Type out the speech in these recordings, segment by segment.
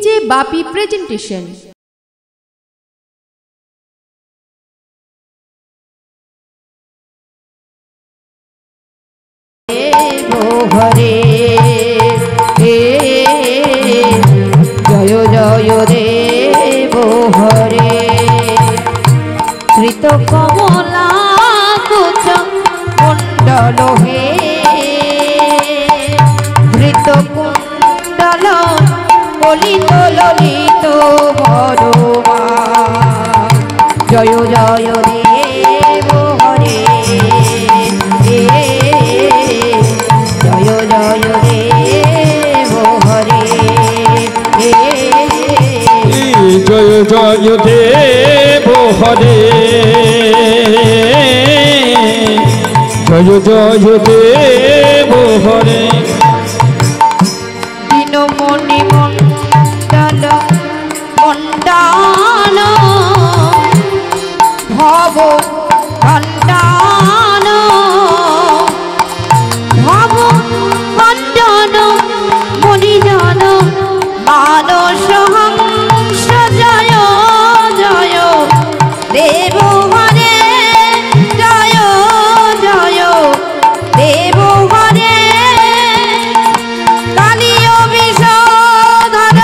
DJ বাপি presentation. হরে জয় জয় দেব হরে ধৃত কমলা কুচ কুণ্ডল হে ধৃত কুণ্ডল ললিত ললিত ভরমা জয় জয় দেব হরে জয় জয় দেব হরে জয় জয় দেব হরে জয় জয় দেব হরে দীনমণি মণ্ডল মণ্ডান ভব খণ্ডান ভব খণ্ডন মণিজন মানস হংস জয় জয় দেব হরে জয় জয় দেব হরে কালীয় বিষধর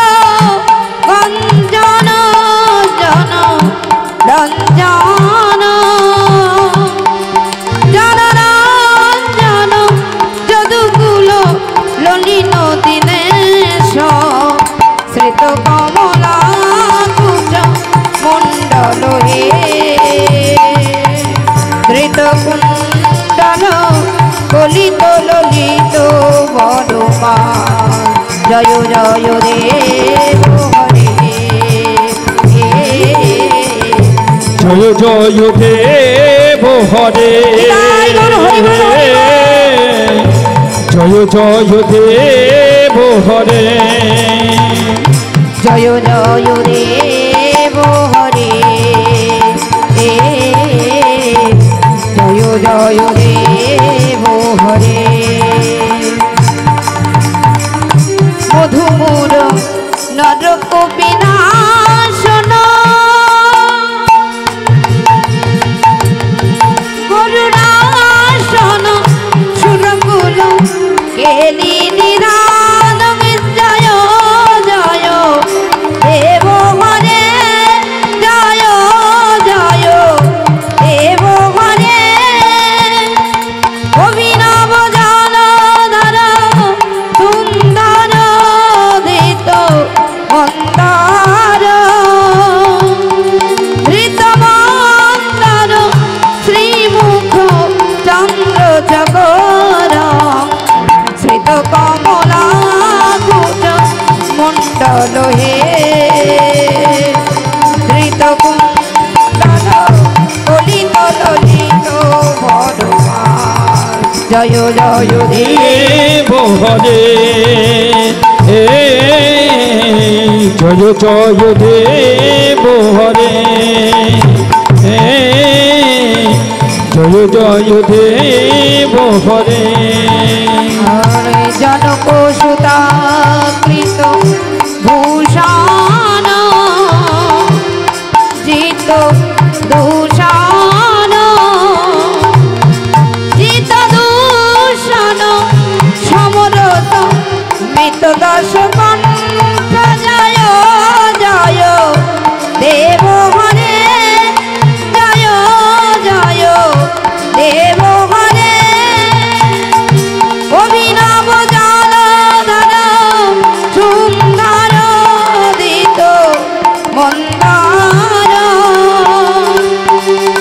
গঞ্জন জন রঞ্জন জনরঞ্জন যদুকুল ললিত দীনেশ শ্রিত কমলা কুচ মণ্ডল হে ধৃত কুণ্ডল কলিত ললিত বনমা জয় জয় দেব হরে জয় জয় দেব হরে জয় জয় দেব হরে জয় জয় দেব হরে জয় জয় দেব হরে মধুমূর নরক বিনাশন গরুড়াসন সুরকুল কেলি নিরান জয় জয় দেব হরে জয় জয় দেব হরে অভিনব জলধর সুন্দর ধৃত মন্দার ধৃত মন্দার শ্রীমুখ চন্দ্র চকর শ্রিত কমলা কুচ মণ্ডল হে ধৃত কুণ্ডল কলিত ললিত ভরমা জয় জয় দেব হরে জয় জয় দেব হরে জয় জয় দেব হরে হরে জনক সুতা কৃত ভূষণ জিত দূষণ জিত দূষণ সমরত মৃত দশ কণ্ঠ জয় জয় দেব হরে জয় জয় দেব হরে অভিনব জলধর সুন্দর দিত মন্দার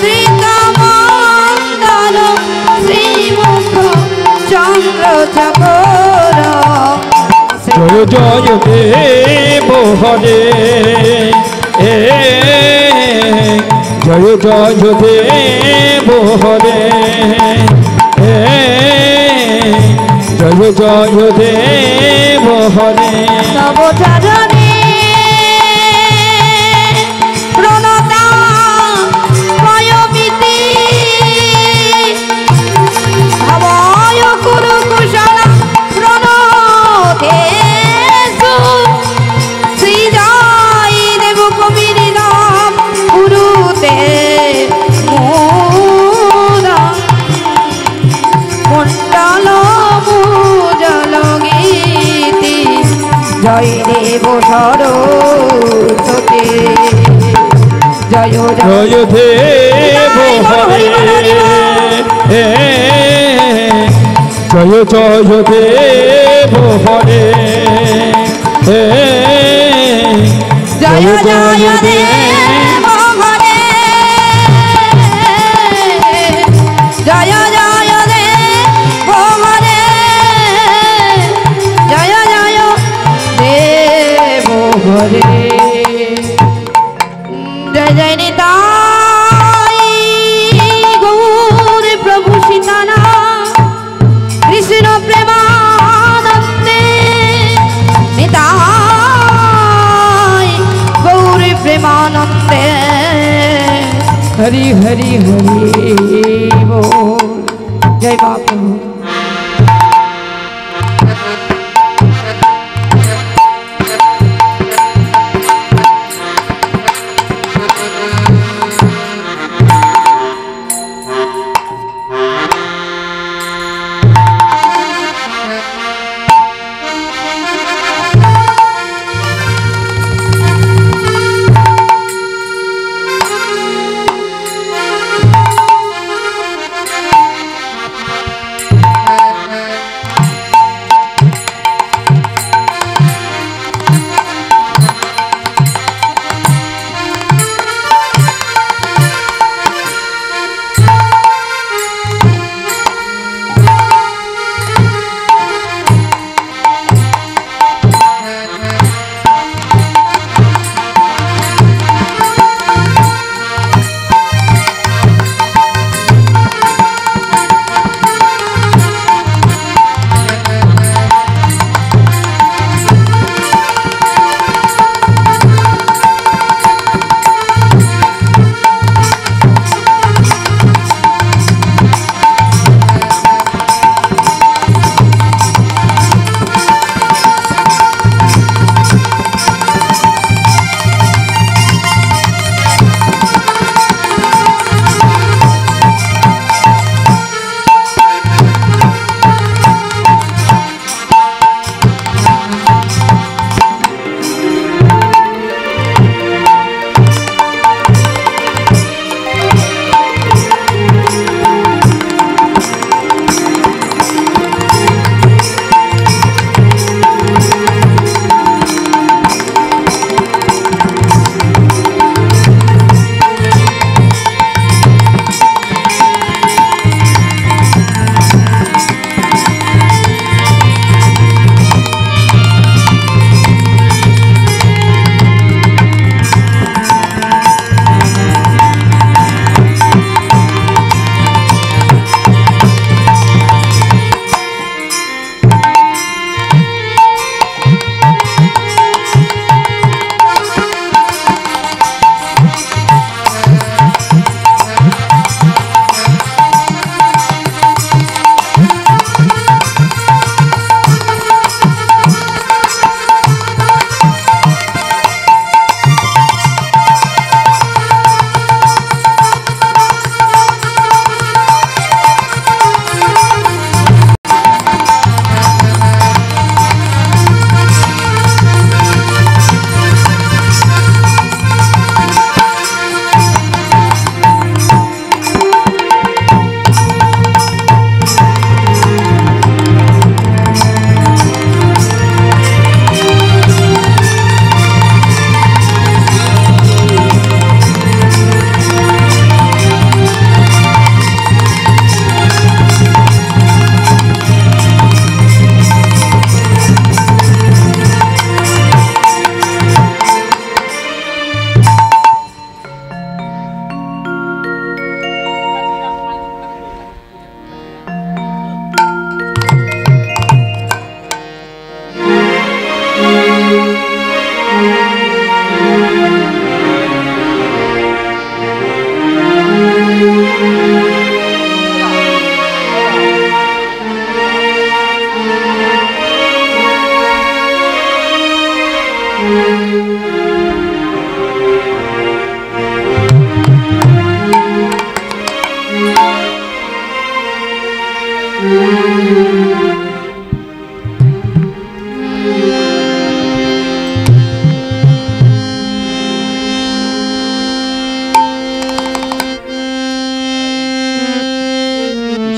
ধৃত মন্দার শ্রীমুখ চন্দ্র চকর জয় জয় দেব হরে জয় জয় দেব হরে জয় জয় দেব হরে তব চরণে প্রণতা ভয়ভীতি ভবয় কুরু কুশল প্রণতেষু শ্রী জয় দেব সরস্বতী জয় জয় দেব হরে জয় জয় দেব হরে জয় জয় দেব হরে জয় জয় দেব হরে জয় জয় দেব হরে জয় জয় নিতাই গৌর প্রভু সীতানাথ কৃষ্ণ প্রেমানন্দে নিতাই গৌর প্রেমানন্দে হরি হরি হরি बोल जय बापू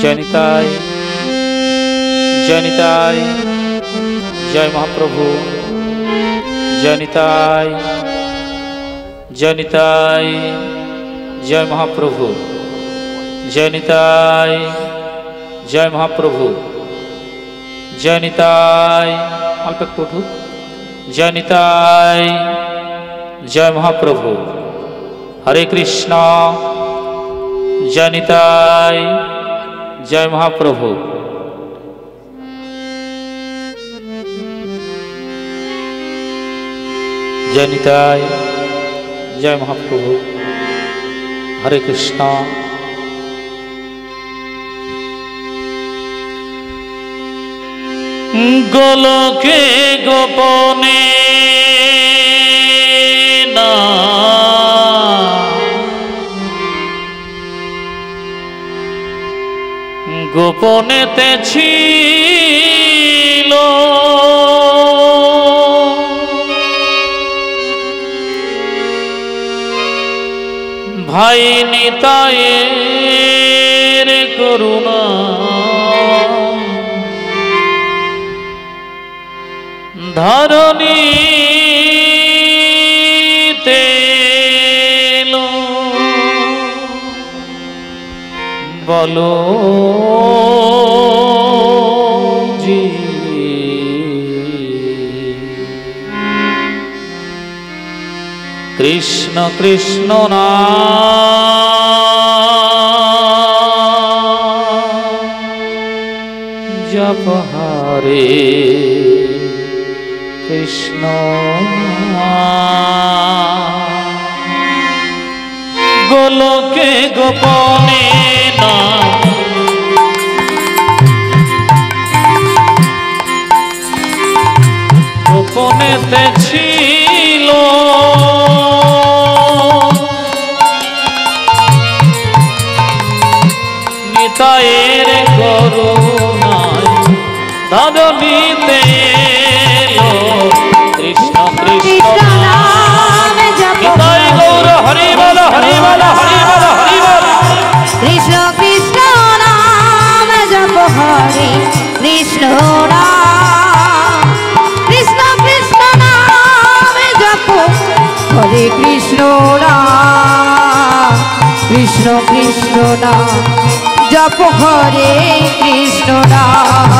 जय निताय जय निताय जय महाप्रभु जय निताय जय निताय जय महाप्रभु जय निताय जय महाप्रभु जय निताय अल्प एक उठू जय निताय जय महाप्रभु हरे कृष्णा जय निताय जय महाप्रभु जय निताय जय महाप्रभु हरे कृष्णा गोलोके गोपने ना गोपनेते छिलो भाई नितायेर करुणा धरणीते लो बोलो जी कृष्ण कृष्ण नाम जप हरे कृष्ण गोलोके गोपने ना गोपनेते छिलो नितायेर करुणाय धरणीते लो कृष्ण कृष्ण नाम निताय गौर हरि बोल हरि बोल हरि बोल हरि बोल कृष्ण कृष्ण नाम जप हरे कृष्ण नाम कृष्ण कृष्ण नाम जप हरे कृष्ण नाम कृष्ण कृष्ण नाम जप हरे कृष्ण नाम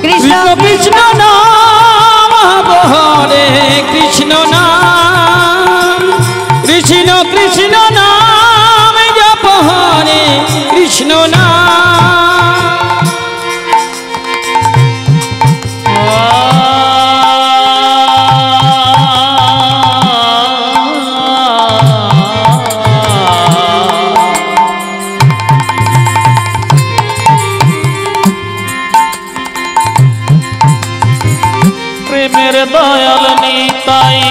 कृष्ण कृष्ण नाम हरे कृष्ण नाम कृष्ण कृष्ण नाम जप हरे कृष्ण नाम प्रेमेर दयाल निताई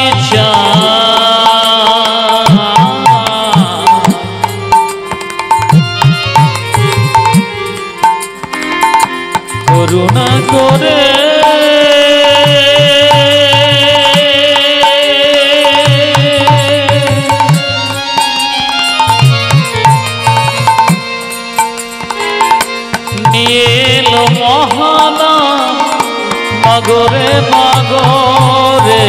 करुणा करे नील महाना नगरे नगरे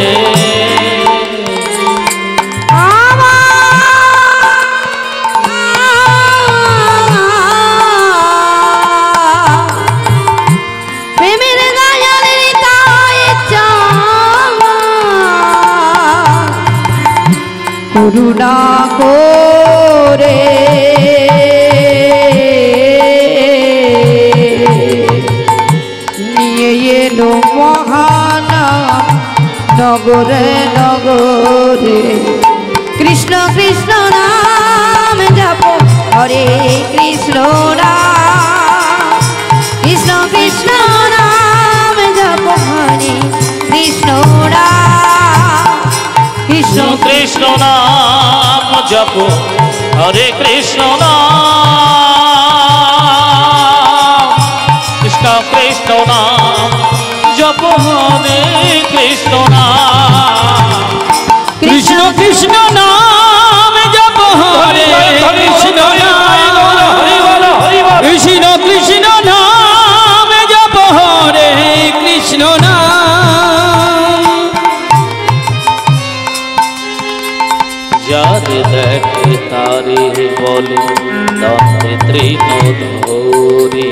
प्रेमेर दयाल निताय करुणा करे নিয়ে এলো মহানাম নগরে নগরে কৃষ্ণ কৃষ্ণ নাম জপ হরে কৃষ্ণ নাম কৃষ্ণ কৃষ্ণ নাম জপ হরে কৃষ্ণ নাম কৃষ্ণ कृष्ण नाम जप हरे कृष्ण नाम कृष्ण कृष्ण नाम जप हरे कृष्ण नाम कृष्ण कृष्ण नाम जप हरे कृष्ण नाम कृष्ण যারে দেখে তারে বলে দন্তে তৃণধরি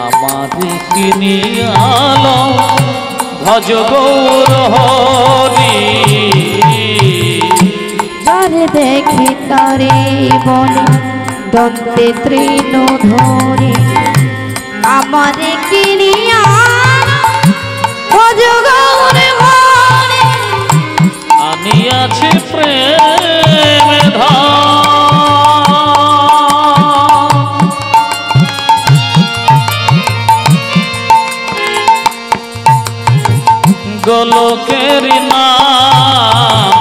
আমারে কিনিয়ালো ভজ গৌর হরি যারে দেখে তারে বলে দন্তে তৃণ ধরে আমারে কিনিয়া ভজ গৌর হরি আনিয়াছে প্রেম গোলকের নাম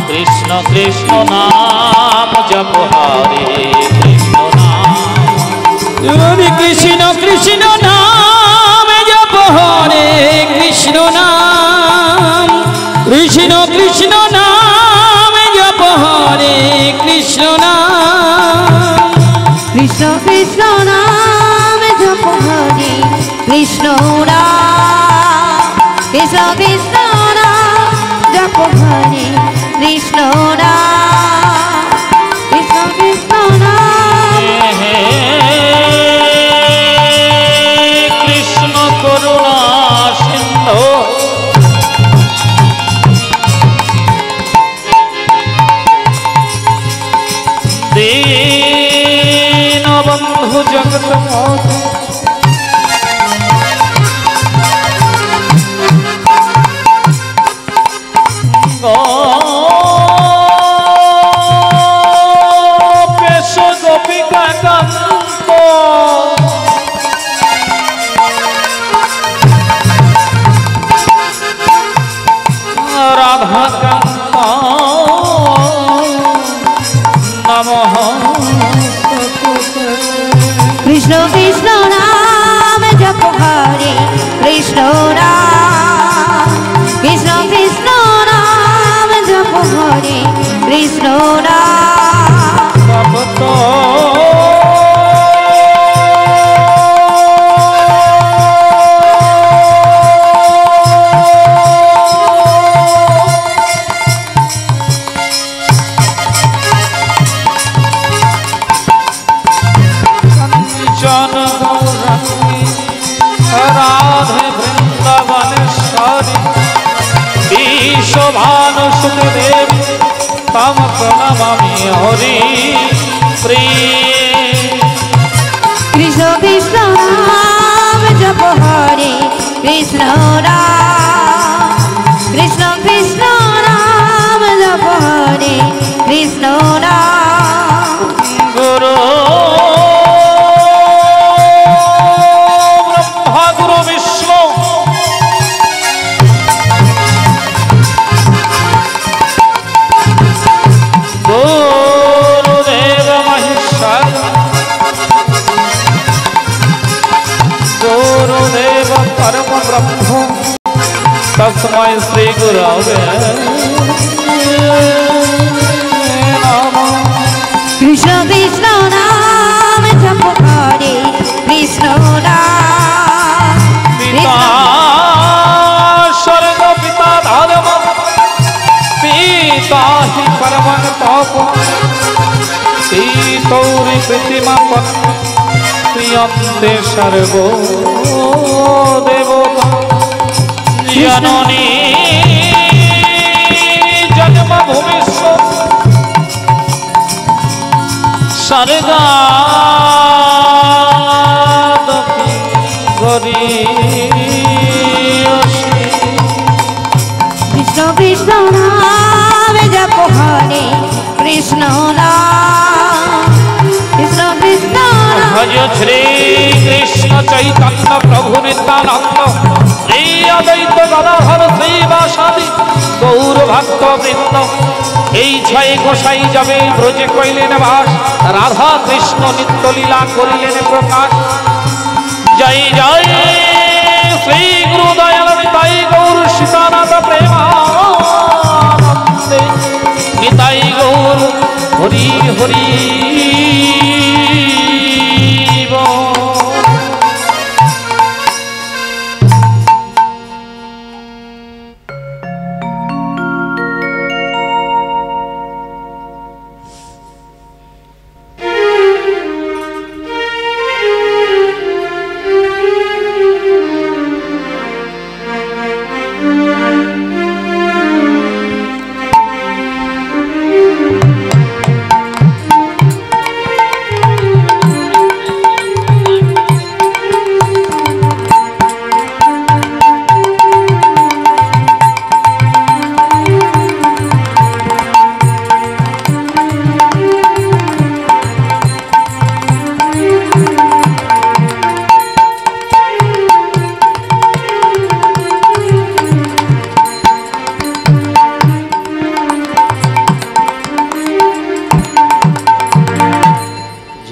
কৃষ্ণ কৃষ্ণ নাম জপ হরে কৃষ্ণ নাম হরে কৃষ্ণ কৃষ্ণ নাম জপ হরে কৃষ্ণ নাম কৃষ্ণ কৃষ্ণ নাম জপ হরে কৃষ্ণ নাম কৃষ্ণ কৃষ্ণ নাম জপ হরে কৃষ্ণ নাম কৃষ্ণ কৃষ্ণ নাম জপ হরে কৃষ্ণ নাম কৃষ্ণ কৃষ্ণ নাম কৃষ্ণ করুণা সিন্ধু দীনবন্ধু জগৎ পেশ গোপিকা কান্ত রাধা কান্ত নমঃ কৃষ্ণ কৃষ্ণ নাম জপ হরে কৃষ্ণ নাম কৃষ্ণ কৃষ্ণ নাম জপ হরে কৃষ্ণ নাম রাধে বৃন্দাবনেশ্বরী বিশ্বভানু সুখদেব তম প্রণমামি হরি প্রিয় কৃষ্ণ কৃষ্ণ নাম জপ হরে কৃষ্ণ নাম কৃষ্ণ কৃষ্ণ নাম জপ হরে কৃষ্ণ নাম গুরু ব্রহ্মা গুরু বিষ্ণু গুরুদেব মহেশ্বর গুরুদেব পরম ব্রহ্ম তস্मै শ্রী গুরবে নমঃ কৃষ্ণ কৃষ্ণ নাম জপ হরে কৃষ্ণ নাম পিতা স্বর্গ পিতা ধর্ম পিতা হি পরম তপ পিতৌরি প্রতিমা প্রিয়ন্তে সর্ব দেবতা জননী জন্মভূমিষ্য স্বর্গাদপি গরীয়সী কৃষ্ণ কৃষ্ণ নাম জপ হরে কৃষ্ণ নাম কৃষ্ণ কৃষ্ণ নাম ভজ শ্রী কৃষ্ণ চৈতন্য প্রভু নিত্যানন্দ শ্রী অদ্বৈত গদাধর শ্রীবাসাদি গৌর ভক্ত বৃন্দ এই ছয় গোসাই যাবে ব্রজে কইলেন বাস রাধা কৃষ্ণ নিত্য লীলা করিলেন প্রকাশ জয় জয় শ্রী গুরু দয়াল নিতাই গৌর সীতানাথ প্রেমানন্দে নিতাই গৌর হরি হরি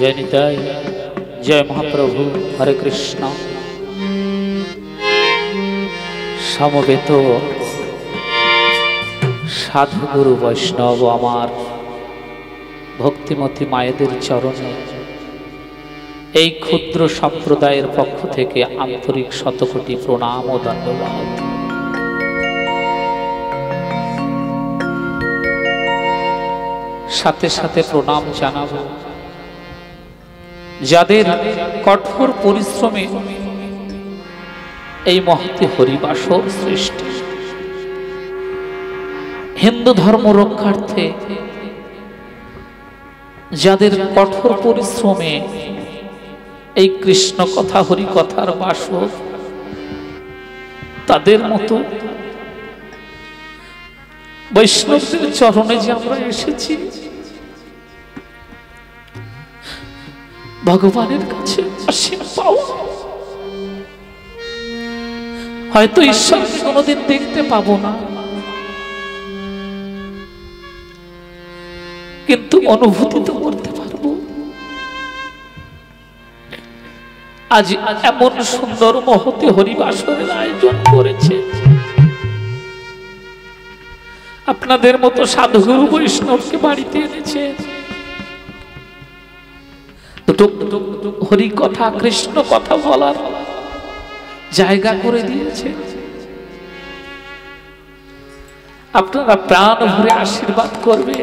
জয় নিতাই, জয় মহাপ্রভু। হরে কৃষ্ণ। সমবেত সাধুগুরু বৈষ্ণব আমার ভক্তিমতী মায়েদের চরণে এই ক্ষুদ্র সম্প্রদায়ের পক্ষ থেকে আন্তরিক শতকোটি প্রণাম ও ধন্যবাদ। সাথে সাথে প্রণাম জানাবো যাদের কঠোর পরিশ্রমে এই মহতি হরিবাস সৃষ্টি, হিন্দু ধর্ম রক্ষার্থে যাদের কঠোর পরিশ্রমে এই কৃষ্ণ কথা হরি কথার বাসর, তাদের মতো বৈষ্ণবদের চরণে যে আমরা এসেছি ভগবানের কাছে অসীম পাওয়া। হয়তো ঈশ্বরকে কোনোদিন দেখতে পাবো না, কিন্তু অনুভূতি তো করতে পারবো। আজ এমন সুন্দর মহতি হরিবাসরের আয়োজন করেছে, আপনাদের মতো সাধুগুরু বৈষ্ণবকে বাড়িতে এনেছে, হরি কথা কৃষ্ণ কথা বলার জায়গা করে দিয়েছে। আপনারা প্রাণ ভরে আশীর্বাদ করবে।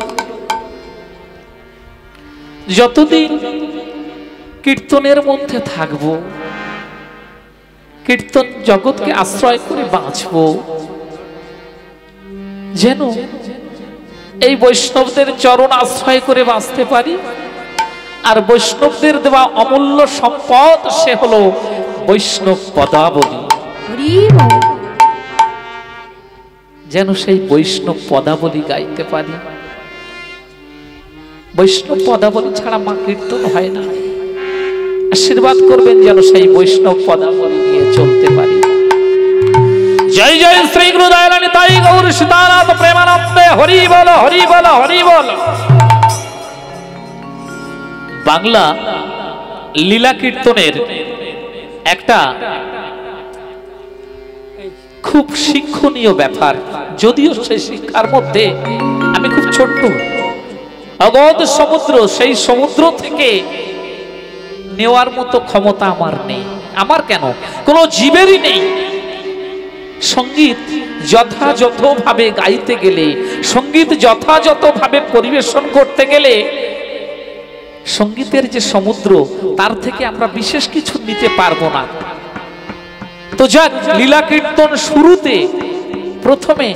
যতদিন কীর্তনের মধ্যে থাকব, কীর্তন জগৎকে আশ্রয় করে বাঁচব, যেন এই বৈষ্ণবদের চরণ আশ্রয় করে বাঁচতে পারি। আর বৈষ্ণবদের দেওয়া অমূল্য সম্পদ সে হলো বৈষ্ণব পদাবলী। যেন সেই বৈষ্ণব পদাবলী গাইতে পারি। বৈষ্ণব পদাবলী ছাড়া মা কীর্তন হয় না। আশীর্বাদ করবেন যেন সেই বৈষ্ণব পদাবলী নিয়ে চলতে পারি। জয় জয় শ্রী গুরু দয়াল নিতাই গৌর সীতানাথ প্রেমানন্দে। হরি বল হরি বল হরি বল। বাংলা লীলা কীর্তনের একটা খুব শিক্ষণীয় ব্যাপার, যদিও সেই শিক্ষার মধ্যে আমি খুব ছোট্ট, অগাধ সমুদ্র, সেই সমুদ্র থেকে নেওয়ার মতো ক্ষমতা আমার নেই। আমার কেন, কোনো জীবেরই নেই। সঙ্গীত যথাযথভাবে গাইতে গেলে, সঙ্গীত যথাযথভাবে পরিবেশন করতে গেলে সঙ্গীতের যে সমুদ্র, তার থেকে আমরা বিশেষ কিছু নিতে পারবো না। তো যাক, লীলা কীর্তন শুরুতে প্রথমে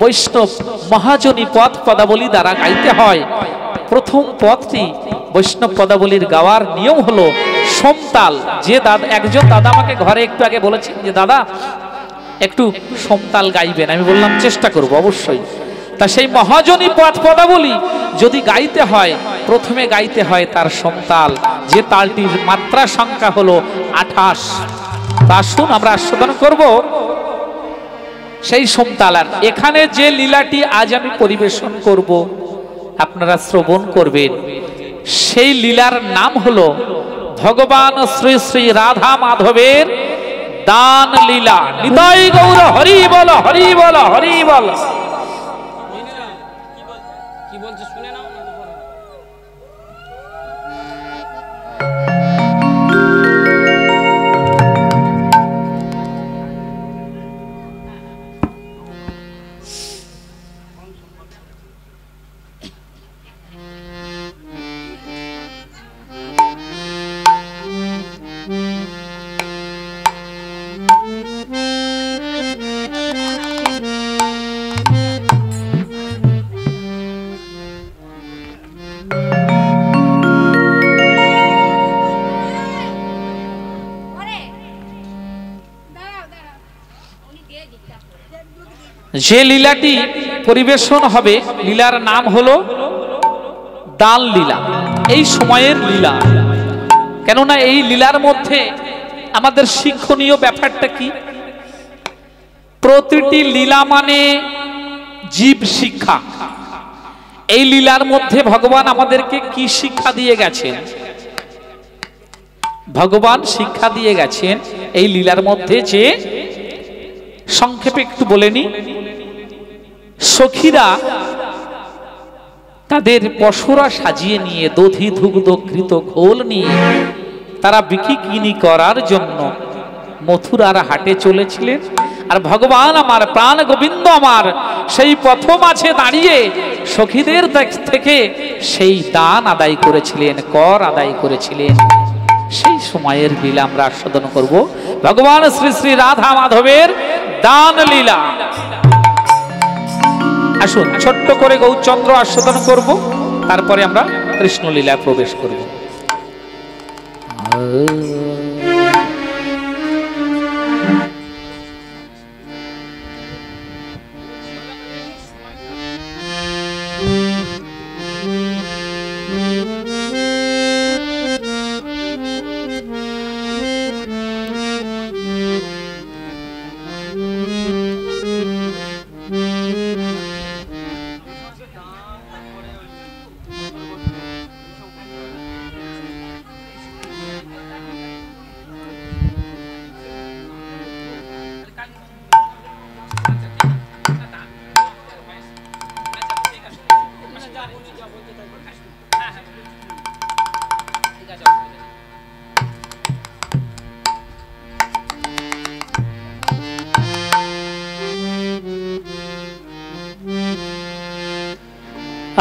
বৈষ্ণব মহাজনী পদ পদাবলী দ্বারা গাইতে হয়। প্রথম পদটি বৈষ্ণব পদাবলীর গাওয়ার নিয়ম হলো সমতাল। যে দাদা, একজন দাদা আমাকে ঘরে একটু আগে বলেছেন যে দাদা একটু সমতাল গাইবেন। আমি বললাম চেষ্টা করব অবশ্যই। তা সেই মহাজনী পদ পদাবলী যদি গাইতে হয়, প্রথমে গাইতে হয় তার সমতাল, যে তালটির মাত্রা সংখ্যা হলো 28। তা আসুন আমরা আস্বাদন করব সেই সমতাল। আর এখানে যে লীলাটি আজ আমি পরিবেশন করব, আপনারা শ্রবণ করবেন, সেই লীলার নাম হলো ভগবান শ্রী শ্রী রাধা মাধবের দান লীলা। নিতাই গৌর হরি বল হরি বল হরি বল। কি বলছে শুনে নাও। যে লীলাটি পরিবেশন হবে, লীলার নাম হলো দান লীলা। এই সময়ের লীলা, কেননা এই লীলার মধ্যে আমাদের শিক্ষণীয় ব্যাপারটা কি? প্রতিটি লীলা মানে জীব শিক্ষা। এই লীলার মধ্যে ভগবান আমাদেরকে কি শিক্ষা দিয়ে গেছেন? ভগবান শিক্ষা দিয়ে গেছেন এই লীলার মধ্যে, যে সংক্ষেপে একটু বলে নি। সখীরা তাদের পশুরা সাজিয়ে নিয়ে দধি দুগ্ধ ঘৃত ঘোল নিয়ে তারা বিকিনি করার জন্য মথুরার হাটে চলেছিলেন। আর ভগবান আমার, প্রাণ গোবিন্দ আমার, সেই পথ মাঝে দাঁড়িয়ে সখীদের থেকে সেই দান আদায় করেছিলেন, কর আদায় করেছিলেন। সেই সময়ের লীলা আমরা আস্বাদন করব, ভগবান শ্রী শ্রী রাধা মাধবের দান লীলা। আসুন ছোট্ট করে গৌরচন্দ্র আস্বাদন করব, তারপরে আমরা কৃষ্ণ লীলায় প্রবেশ করব।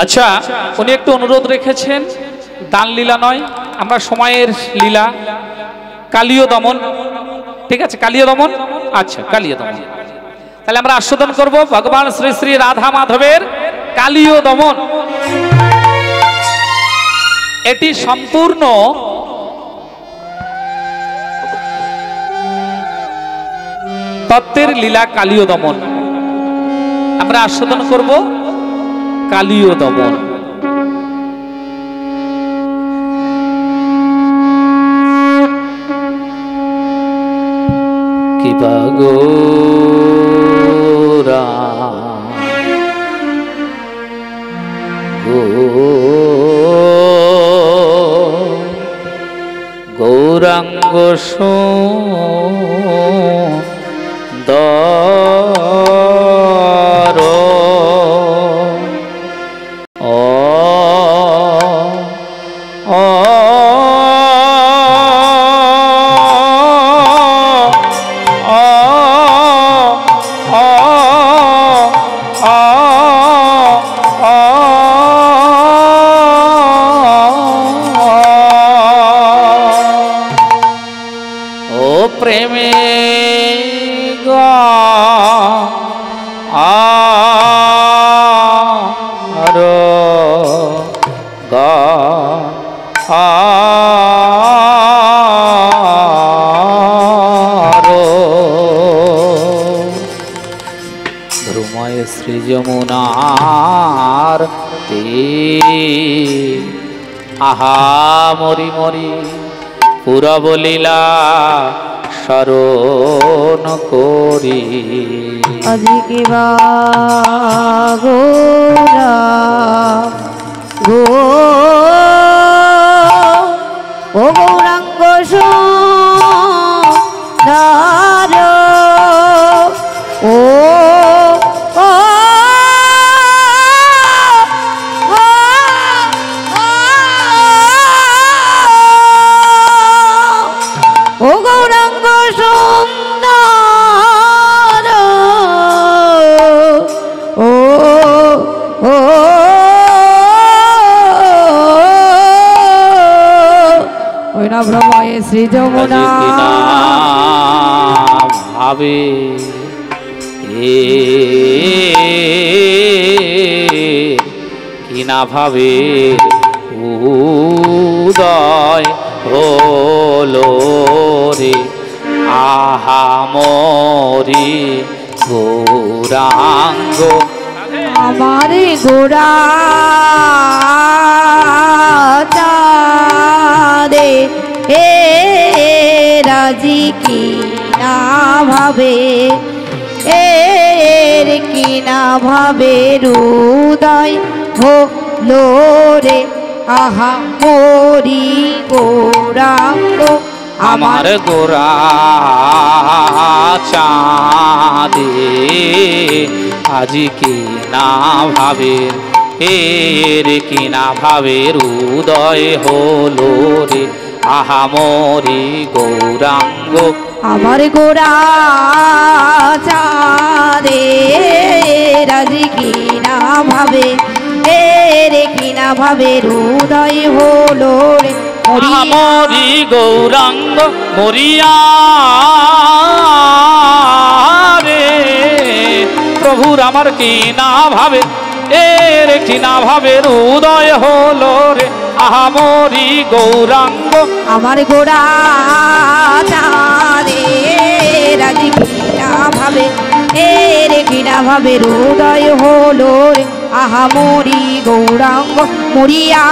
আচ্ছা, উনি একটু অনুরোধ রেখেছেন, দান লীলা নয়, আমরা সময়ের লীলা, কালীয় দমন। ঠিক আছে, কালীয় দমন। আচ্ছা, কালীয় দমন তাহলে আমরা আস্বাদন করব ভগবান শ্রী শ্রী রাধা মাধবের কালীয় দমন। এটি সম্পূর্ণ তত্ত্বের লীলা কালীয় দমন। আমরা আস্বাদন করব কালীয় দমন। কিবা গৌরা গৌরাঙ্গ সুন্দর শ্রী যমুনার তীর আহা মরি মরি পুরব লীলা স্মরণ করি। আজিকে বা গৌরা গো ও গৌরাঙ্গ সুন্দর ও ব্রহ্ময়ে শ্রী যমুনা ভাবে কিনা ভাবে উদয় হলো রে আহা মরি গৌরাঙ্গ আমারে গোরা চাঁদে হে রাজি কি না ভাবে এর কি না ভাবে হৃদয় হলো রে আহা মরি গৌরাঙ্গ আমার গোরা চাঁদে আজি কি না ভাবে এর কি না ভাবের উদয় হলো রে আহা মরি গৌরাঙ্গ আমার গোরা চাঁদে রাজি কিনা ভাবে রে কিনা ভাবে হৃদয় হলো রে আহা মরি গৌরাঙ্গ মরিয়া রে প্রভুর আমার কি না ভাবে এর কি না ভাবে হৃদয় হলো রে আহা মরি গৌরাঙ্গ আমার গোরা চাঁদে রাজি কিনা ভাবে রে কিনা ভাবে হৃদয় হলো রে আহা মরি গৌরাঙ্গ মরিয়া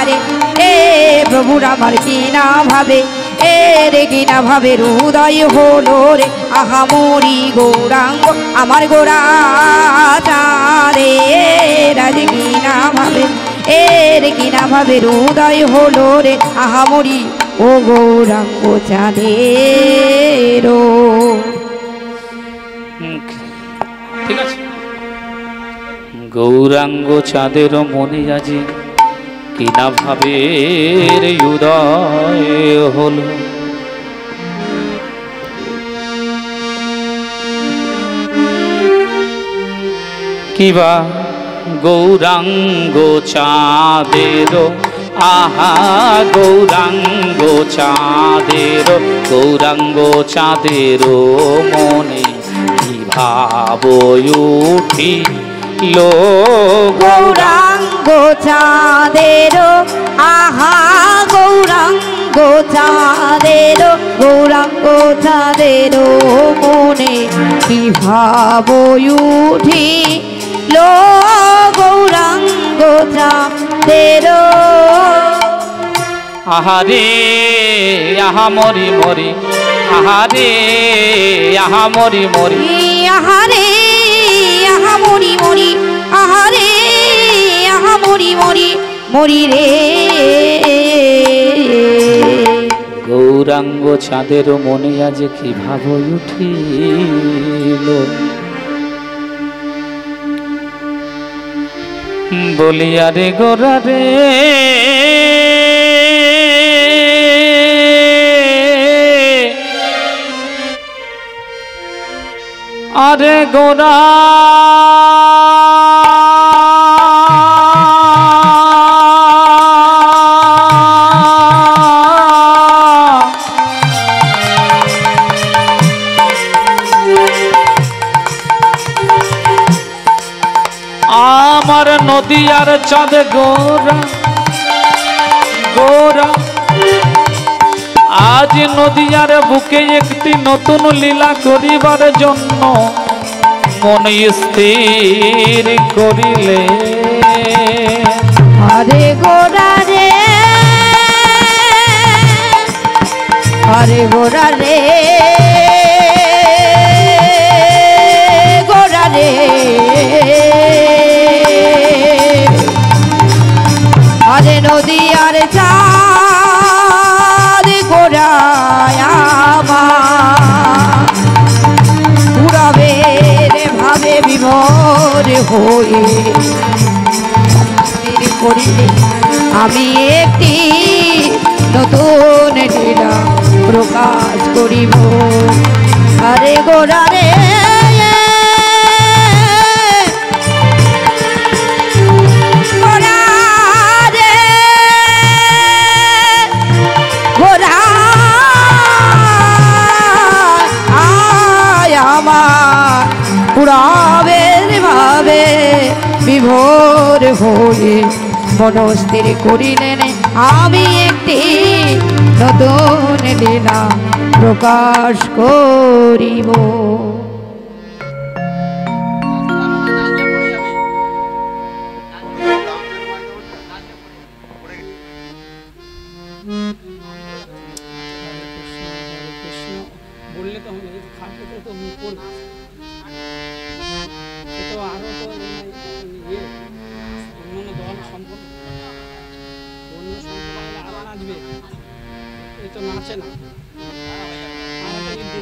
রে এ প্রভুর আমার কিনা ভাবে রে কিনা ভাবে হৃদয় হলো রে আহা মরি গৌরাঙ্গ আমার গোরা চাঁদে রাজি কিনা ভাবে রে কিনা ভাবে হৃদয় হলো রে আহা মরি ও গৌরাঙ্গ চাঁদের ঠিক আছে গৌরাঙ্গ চাঁদের মনে আজি কিনা ভাবে উদয় হলো কিবা গৌরাঙ্গ চাঁদের আহা গৌরাঙ্গ চাঁদের গৌরাঙ্গ চাঁদের মনে কি ভাব উঠি লো গৌরাঙ্গ চাঁদের আহা গৌরাঙ্গ চাঁদের গৌরাঙ্গ চাঁদের মনে কি ভাব উঠি লো গৌরাঙ্গ চাঁদের আহারে আহা মরি মরি আহারে আহা মরি মরি আহারে আহা মরি মরি আহারে আহা মরি মরি মরি রে গৌরাঙ্গ চাঁদের মনে আজ কি ভাব উঠিল বলিয়া রে গোরা রে আরে গোরা আমার নদিয়ার চাঁদ গোরা গোরা আজ নদিয়ার বুকে একটি নতুন লীলা করিবার জন্য মন স্থির করিলে আরে গোরা রে আরে গোরা রে গোরা রে আরে নদিয়ার চাঁদ গোরায় আমার উড়াবে রে ভাবে বিভোর হয়ে করিলে আমি একটি নতুন লীলা প্রকাশ করিব আরে গোরা রে গোরা রে গোরা আয় আমার পুরাবে ভাবে বিভোর হয়ে মনস্থির করিলেন আমি একটি নতুন লীলা প্রকাশ করিব বললে তো আমি খাটে তো মুখ করবো তো আরো তো ইয়ে অন্যান্য দল সম্পর্ক নাচবে, এই তো নাচে না। আমাকে কিন্তু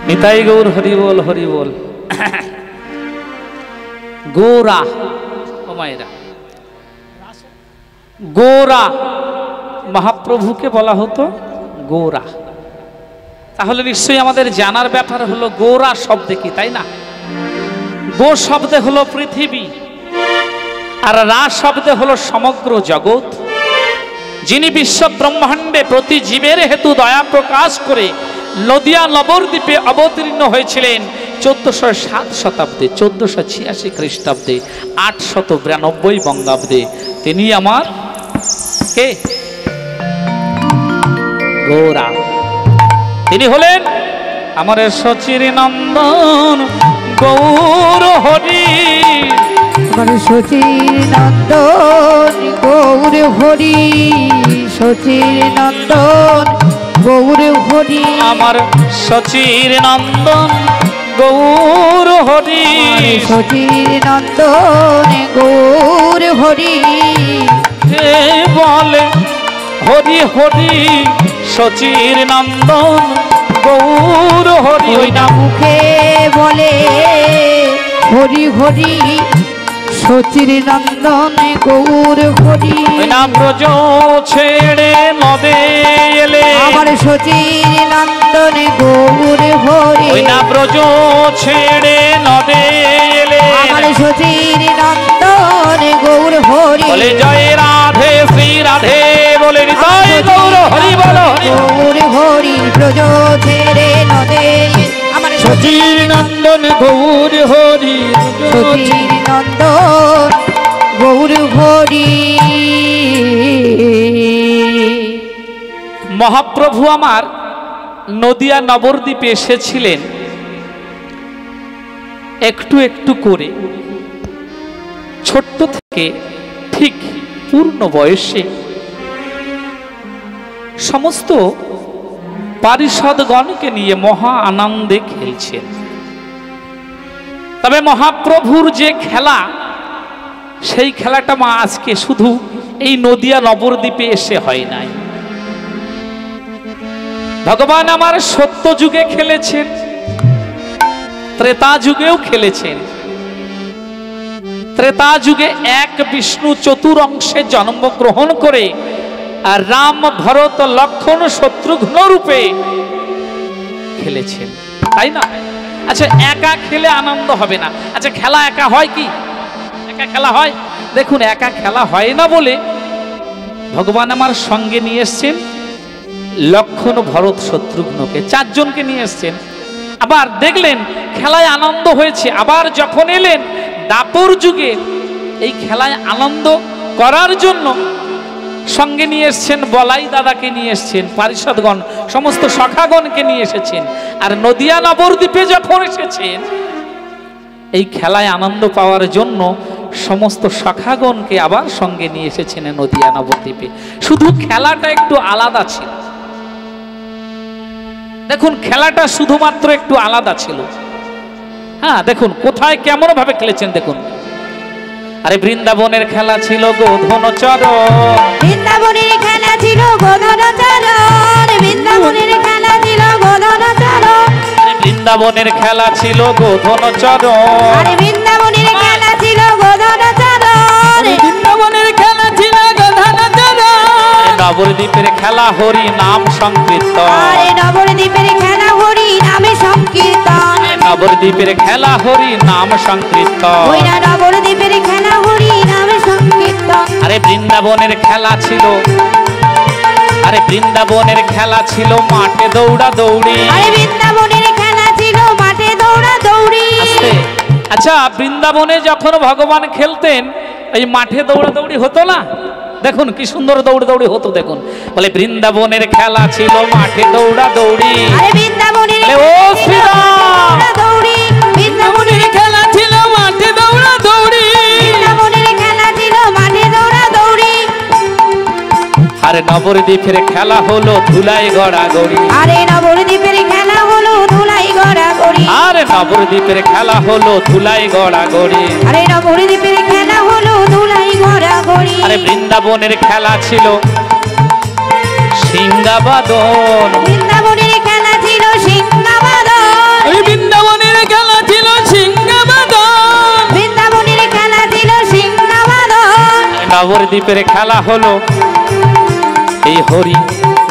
নিতাই গৌর হরি বল হরি বল। গোরা ও মায়েরা, গোরা মহাপ্রভুকে বলা হতো গোরা। তাহলে নিশ্চয়ই আমাদের জানার ব্যাপার হলো গোরা শব্দে কি, তাই না? গো শব্দে হলো পৃথিবী, আর রা শব্দে হলো সমগ্র জগৎ। যিনি বিশ্ব ব্রহ্মাণ্ডে প্রতি জীবের হেতু দয়া প্রকাশ করে নদিয়া নবদ্বীপে অবতীর্ণ হয়েছিলেন 1407 শতাব্দে, 1486 খ্রিস্টাব্দে, 892 বঙ্গাব্দে, তিনি আমার কে? গোরা। তিনি হলেন আমার সচির নন্দন গৌর হরি। আমার সচির নন্দন গৌর হরি, সচির নন্দন গৌর হরি। আমার সচির নন্দন গৌর হরি, সচির নন্দন গৌর হরি। হে বলে হরি হরি সচির নন্দন গৌর হরি। ওই নাম মুখে বলে হরি হরি সচির নন্দন গৌর হরি। ওই নাম ব্রজ ছেড়ে নদে এলে, আমার সচির নন্দন গৌর হরি। ওই নাম ব্রজ ছেড়ে নদে এলে, আমার সচির নন্দন গৌর হরি। বলে জয় রাধে শ্রী রাধে বলে নিতাই গৌর হরি বল হরি। গৌর হরি ব্রজ ছেড়ে নদে, আমার সচির নন্দন গৌর হরি, সচির নন্দন গৌর হরি। মহাপ্রভু আমার নদিয়া নবদ্বীপে এসেছিলেন একটু একটু করে, ছোট্ট থেকে ঠিক পূর্ণ বয়সে সমস্ত পারিষদগণকে নিয়ে মহা আনন্দে খেলছেন। তবে মহাপ্রভুর যে খেলা, সেই খেলাটা মা আজকে শুধু এই নদিয়া নবদ্বীপে এসে হয় নাই। ভগবান আমার সত্য যুগে খেলেছেন, ত্রেতা যুগেও খেলেছেন। ত্রেতা যুগে এক বিষ্ণু চতুর অংশে জন্মগ্রহণ করে আর রাম ভরত লক্ষণ শত্রুঘ্ন রূপে খেলেছেন, তাই না? আচ্ছা, একা খেলে আনন্দ হবে না। আচ্ছা, খেলা একা হয় কি? একা খেলা হয়? দেখুন, একা খেলা হয় না বলে ভগবান আমার সঙ্গে নিয়ে এসছেন লক্ষণ ভরত শত্রুঘ্নকে, 4 জনকে নিয়ে এসছেন। আবার দেখলেন খেলায় আনন্দ হয়েছে, আবার যখন এলেন দাপর যুগে এই খেলায় আনন্দ করার জন্য সঙ্গে নিয়ে এসছেন বলাই দাদাকে নিয়ে এসছেন, পারিষদগণ সমস্ত সখাগণকে নিয়ে এসেছেন। আর নদিয়া নবদ্বীপে যখন এসেছেন এই খেলায় আনন্দ পাওয়ার জন্য সমস্ত সখাগণকে আবার সঙ্গে নিয়ে এসেছেন নদিয়া নবদ্বীপে। শুধু খেলাটা একটু আলাদা ছিল। দেখুন, খেলাটা শুধুমাত্র একটু আলাদা ছিল। হ্যাঁ, দেখুন কোথায় কেমন ভাবে খেলেছেন দেখুন। আরে বৃন্দাবনের খেলা ছিল গোধন চরণ, বৃন্দাবনের খেলা ছিল গোধন চরণ, বৃন্দাবনের খেলা ছিল গোধন চরণ। আরে বৃন্দাবনের খেলা ছিল গোধন চরণ, আরে বৃন্দাবনের খেলা ছিল গোধন চরণ, বৃন্দাবনের খেলা ছিল গোধন চরণ। নবদ্বীপের খেলা হরি নাম সংকীর্তন, আরে নবদ্বীপের খেলা হরি নামে সংকীর্তন, নবদ্বীপের খেলা হরি নাম সংকীর্তন। ওই না নবদ্বীপের খেলা হরি নামে সংকীর্তন। আরে বৃন্দাবনের খেলা ছিল, আরে বৃন্দাবনের খেলা ছিল মাঠে দৌড়া দৌড়ি, আরে বৃন্দাবনের খেলা ছিল মাঠে দৌড়া দৌড়ি। আচ্ছা, বৃন্দাবনে যখন ভগবান খেলতেন এই মাঠে দৌড়া দৌড়ি হতো না? দেখুন কি সুন্দর দৌড়ি হতো। দেখুন বলে বৃন্দাবনের খেলা ছিল মাঠে দৌড়া দৌড়ি। আরে বৃন্দাবনের বলে ও শ্রীরাম, দৌড়ি, বৃন্দাবনের খেলা ছিল মাঠে দৌড়া দৌড়ি। বৃন্দাবনের খেলা ছিল মাঠে দৌড়া দৌড়ি। আরে নবদ্বীপের খেলা হলো ধুলাই গড়াগড়ি। আরে নবদ্বীপের খেলা হলো ধুলাই গড়াগড়ি। আরে নবদ্বীপের খেলা হলো ধুলাই গড়াগড়ি। আরে নবদ্বীপের খেলা হলো ধুলাই গড়াগড়ি। আরে বৃন্দাবনের খেলা ছিল সিংহাবাদন। বৃন্দাবনের খেলা ছিল সিংহাবাদন। ওই বৃন্দাবনের খেলা ছিল সিংহাবাদন। বৃন্দাবনের খেলা ছিল সিংহাবাদন। নবদ্বীপের খেলা হলো এই হরি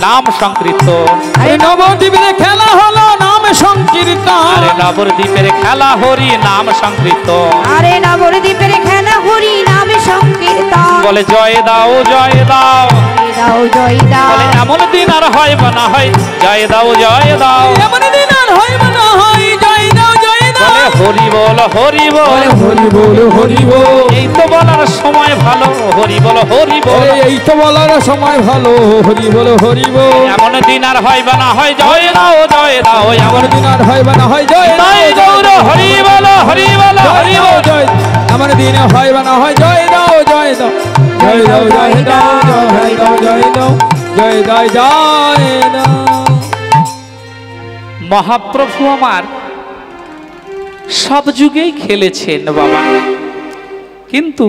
নাম সংকীর্তন। আরে নবদ্বীপের খেলা হলো নাম সংকীর্তন। আরে নবদ্বীপের খেলা হরি নাম সংকীর্তন। আরে নবদ্বীপের খেলা হরি নাম সংকীর্তন। বলে জয় দাও জয় দাও, জয় দাও জয় দাও। বলে এমন দিন আর হয় বা না হয়, জয় দাও জয় দাও। এমন দিন আর হয় বা না হয়, জয় দাও জয় দাও। বলে হরি বল হরি বল, হরি বল হরি বল। এই তো বলার সময় ভালো, হরি বল হরি বল। এই তো বলার সময় ভালো, হরি বল হরি বল। এমন দিন আর হয় বা না হয়, জয় দাও জয় দাও। এমন দিন আর হয় বা না হয়, জয় দাও জয় গৌর হরি বল হরি বল হরি বল। জয় এমন দিন হয় বা না হয়, জয় দাও জয় দাও। জয় দাও জয় দাও জয় দাও জয় দাও জয় দাও জয় দাও। মহাপ্রভু আমার সব যুগেই খেলেছেন বাবা, কিন্তু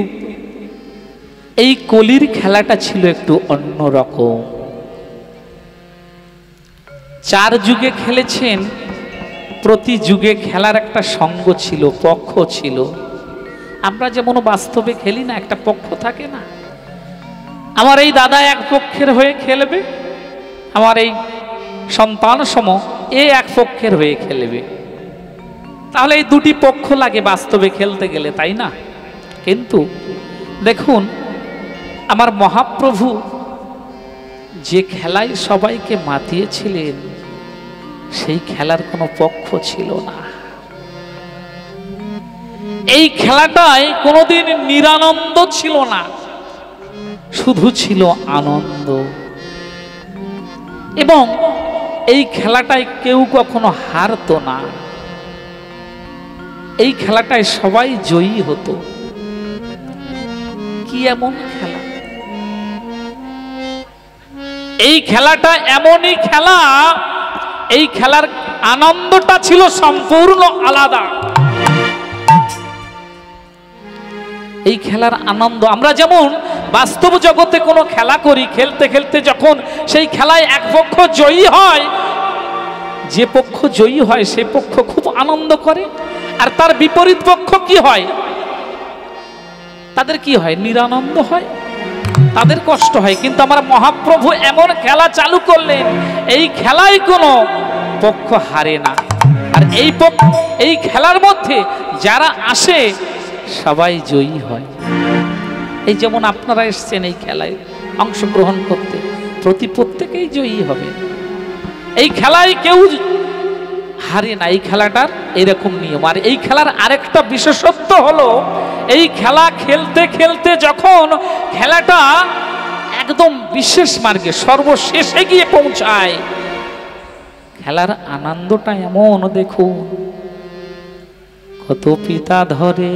এই কলির খেলাটা ছিল একটু অন্যরকম। 4 যুগে খেলেছেন, প্রতি যুগে খেলার একটা সঙ্গ ছিল, পক্ষ ছিল। আমরা যেমন বাস্তবে খেলি না, একটা পক্ষ থাকে না। আমার এই দাদা এক পক্ষের হয়ে খেলবে, আমার এই সন্তান সম এ এক পক্ষের হয়ে খেলবে, তাহলে এই দুটি পক্ষ লাগে বাস্তবে খেলতে গেলে, তাই না? কিন্তু দেখুন আমার মহাপ্রভু যে খেলায় সবাইকে মাতিয়েছিলেন, সেই খেলার কোনো পক্ষ ছিল না। এই খেলাটায় কোনোদিন নিরানন্দ ছিল না, শুধু ছিল আনন্দ। এবং এই খেলাটায় কেউ কখনো হারতো না, এই খেলাটায় সবাই জয়ী হতো। কি এমন খেলা? এই খেলাটা এমনই খেলা, এই খেলার আনন্দটা ছিল সম্পূর্ণ আলাদা। এই খেলার আনন্দ আমরা যেমন বাস্তব জগতে কোনো খেলা করি, খেলতে খেলতে যখন সেই খেলায় এক পক্ষ জয়ী হয়, যে পক্ষ জয়ী হয় সে পক্ষ খুব আনন্দ করে, আর তার বিপরীত পক্ষ কি হয়? তাদের কি হয়? নিরানন্দ হয়, তাদের কষ্ট হয়। কিন্তু আমার মহাপ্রভু এমন খেলা চালু করলেন, এই খেলায় কোনো পক্ষ হারে না। আর এই খেলার মধ্যে যারা আসে সবাই জয়ী হয়। এই যেমন আপনারা এসছেন এই খেলায় অংশগ্রহণ করতে, প্রত্যেকেই জয়ী হবে। এই খেলায় কেউ হারে না, এই খেলাটার এরকম নিয়ম। আর এই খেলার আরেকটা বিশেষত্ব হলো, এই খেলা খেলতে খেলতে যখন খেলাটা একদম বিশেষ মার্গে সর্বশেষে গিয়ে পৌঁছায়, খেলার আনন্দটা এমন দেখুন, কত পিতা ধরে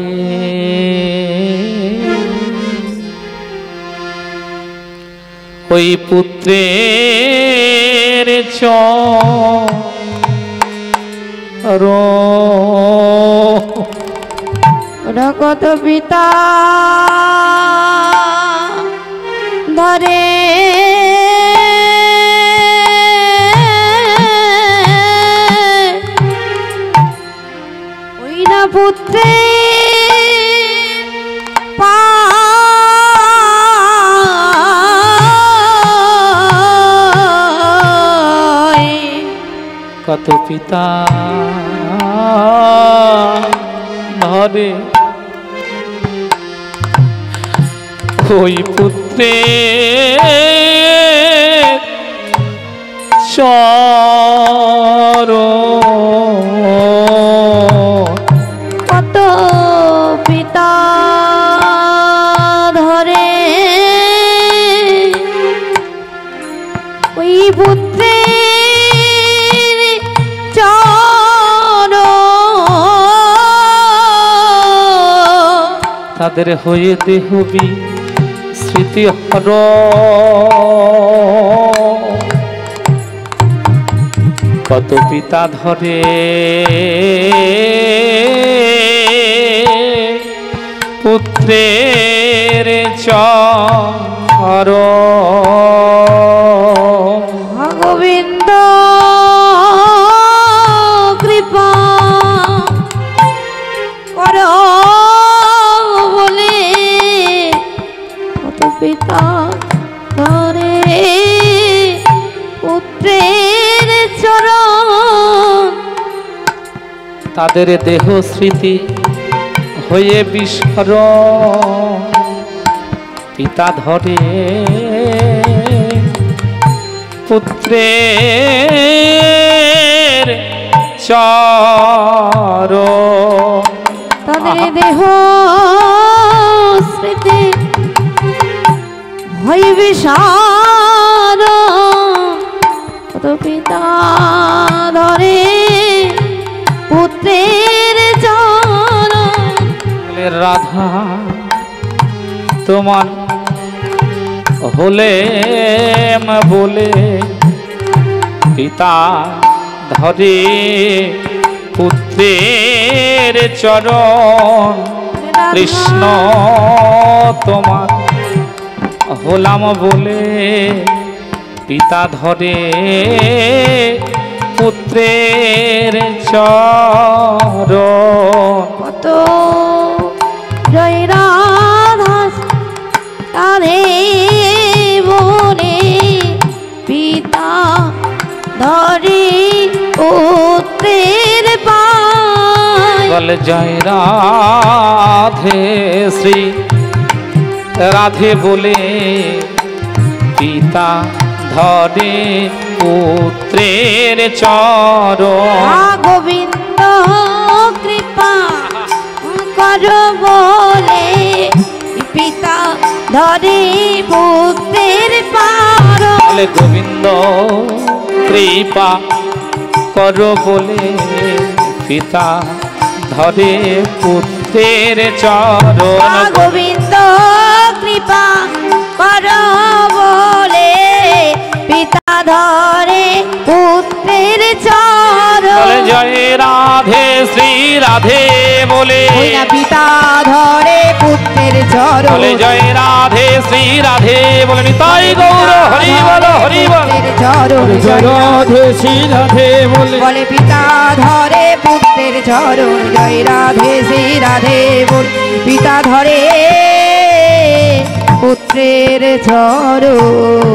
ওই পুত্রের ওরা কত পিতা ধরে ওই না পুত্রে কত পিতা ধরে ওই পুত্রে কত পিতা ধরে তাদের হয়ে দেহবি স্মৃতি হর কত পিতা ধরে পুত্রের চরণ গোবিন্দ কৃপা কর বলে কত পিতা ধরে পুত্রের চরণ তাদের দেহ স্মৃতি হয়ে বিস্মরণ পিতা ধরে পুত্রের চরণ তাদের দেহ স্মৃতি হইবে সার কত পিতা ধরে পুত্রের চরণ রাধা তোমার হলে বলে পিতা ধরে পুত্রের চরণ কৃষ্ণ তোমার হলাম বলে পিতা ধরে পুত্রের চরণ কত জয় রাধা রাধে বলে পিতা ধরে পুত্রের পায় বলে জয় রাধে শ্রী রাধে বলে পিতা ধরে পুত্রের চরণ গোবিন্দ কৃপা কর বলে পিতা ধরে পুত্রের পার বলে গোবিন্দ কৃপা কর বলে পিতা ধরে পুত্রের চরণ গোবিন্দ কৃপা কর বলে পিতা ধরে পুত্রের চরণ বলে জয় রাধে শ্রী রাধে বলে পিতা ধরে পুত্রের চরণ বলে জয় রাধে শ্রী রাধে বলে নিতাই গৌর হরি বল হরি বল চরণ জয় রাধে শ্রী রাধে বলে বলে পিতা ধরে পুত্রের চরণ জয় রাধে শ্রী রাধে বল পিতা ধরে পুত্রের চরণ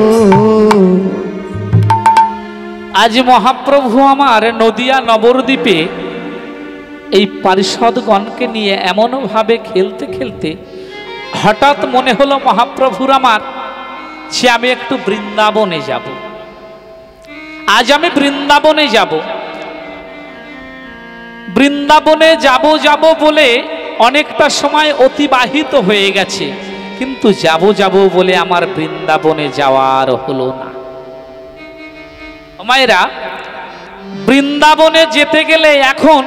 আজ মহাপ্রভু আমার নদিয়া নবদ্বীপে এই পারিষদগণকে নিয়ে এমনভাবে খেলতে খেলতে হঠাৎ মনে হলো মহাপ্রভুর আমার যে আমি একটু বৃন্দাবনে যাব। আজ আমি বৃন্দাবনে যাব। বৃন্দাবনে যাব বলে অনেকটা সময় অতিবাহিত হয়ে গেছে, কিন্তু যাব বলে আমার বৃন্দাবনে যাওয়ার হলো না। মায়েরা, বৃন্দাবনে যেতে গেলে এখন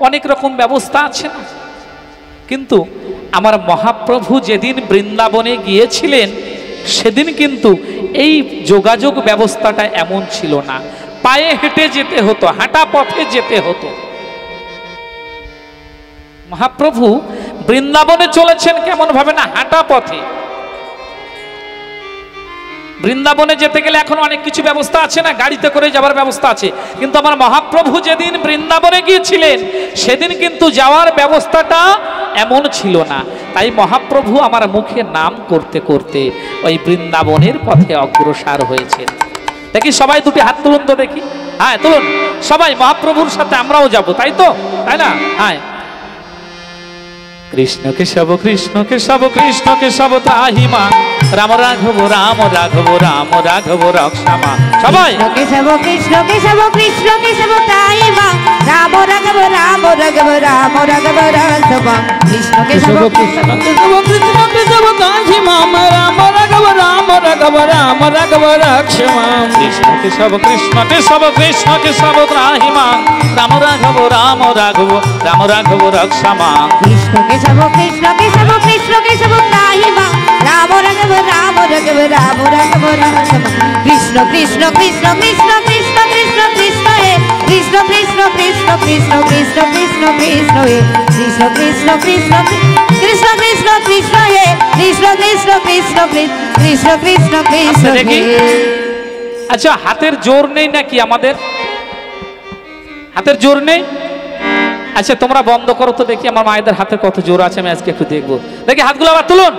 অনেক রকম ব্যবস্থা আছে না, কিন্তু আমার মহাপ্রভু যেদিন বৃন্দাবনে গিয়েছিলেন সেদিন কিন্তু এই যোগাযোগ ব্যবস্থাটা এমন ছিল না। পায়ে হেঁটে যেতে হতো, হাঁটা পথে যেতে হতো। মহাপ্রভু বৃন্দাবনে চলেছেন কেমন ভাবে না, হাঁটা পথে। বৃন্দাবনে যেতে গেলে এখন অনেক কিছু ব্যবস্থা আছে না, গাড়িতে করে যাওয়ার ব্যবস্থা আছে, কিন্তু আমার মহাপ্রভু যেদিন বৃন্দাবনে গিয়েছিলেন সেদিন কিন্তু যাওয়ার ব্যবস্থাটা এমন ছিল না। তাই মহাপ্রভু আমার মুখে নাম করতে করতে ওই বৃন্দাবনের পথে অগ্রসর হয়েছেন। দেখি সবাই দুটি হাত তুলুন তো দেখি। হ্যাঁ তুলুন সবাই, মহাপ্রভুর সাথে আমরাও যাব, তাই তো, তাই না? হ্যাঁ, কৃষ্ণ কেশব কৃষ্ণ কেশব কৃষ্ণ কেশব ত্রাহি মা রাম রাঘব রাম রাঘব রাম রাঘব রক্ষামা সবাই কেশব কৃষ্ণ কেশব কৃষ্ণ কেশব তাই মা রাম রাঘব রাম রাঘব রাম রাঘব রক্ষামা কৃষ্ণ কেশব কৃষ্ণ কেশব কৃষ্ণ কেশব কাঞ্চি মাম রাম রাঘব রাম রাঘব রাম রাঘব রক্ষমা কৃষ্ণ কেশব কৃষ্ণ কেশব কৃষ্ণ কেশব ত্রাহিমা রাম রাঘব রাম রাঘব রাম রাঘব রক্ষামা কৃষ্ণ কেশব কৃষ্ণ কেশব কৃষ্ণ কেশব তাই মা রাম রাঘব রাম রাঘব রাম রাঘব রক্ষামা কৃষ্ণ কৃষ্ণ কৃষ্ণ কৃষ্ণ কৃষ্ণ কৃষ্ণ কৃষ্ণ হে কৃষ্ণ কৃষ্ণ কৃষ্ণ কৃষ্ণ কৃষ্ণ কৃষ্ণ কৃষ্ণ হে কৃষ্ণ কৃষ্ণ কৃষ্ণ কৃষ্ণ কৃষ্ণ কৃষ্ণ হে কৃষ্ণ কৃষ্ণ কৃষ্ণ কৃষ্ণ কৃষ্ণ কৃষ্ণ দেখি। আচ্ছা হাতের জোর নেই নাকি আমাদের হাতের জোর নেই আচ্ছা তোমরা বন্ধ করো তো দেখি আমার মায়েদের হাতে কত জোর আছে আমি আজকে একটু দেখবো দেখি হাতগুলো আবার তুলুন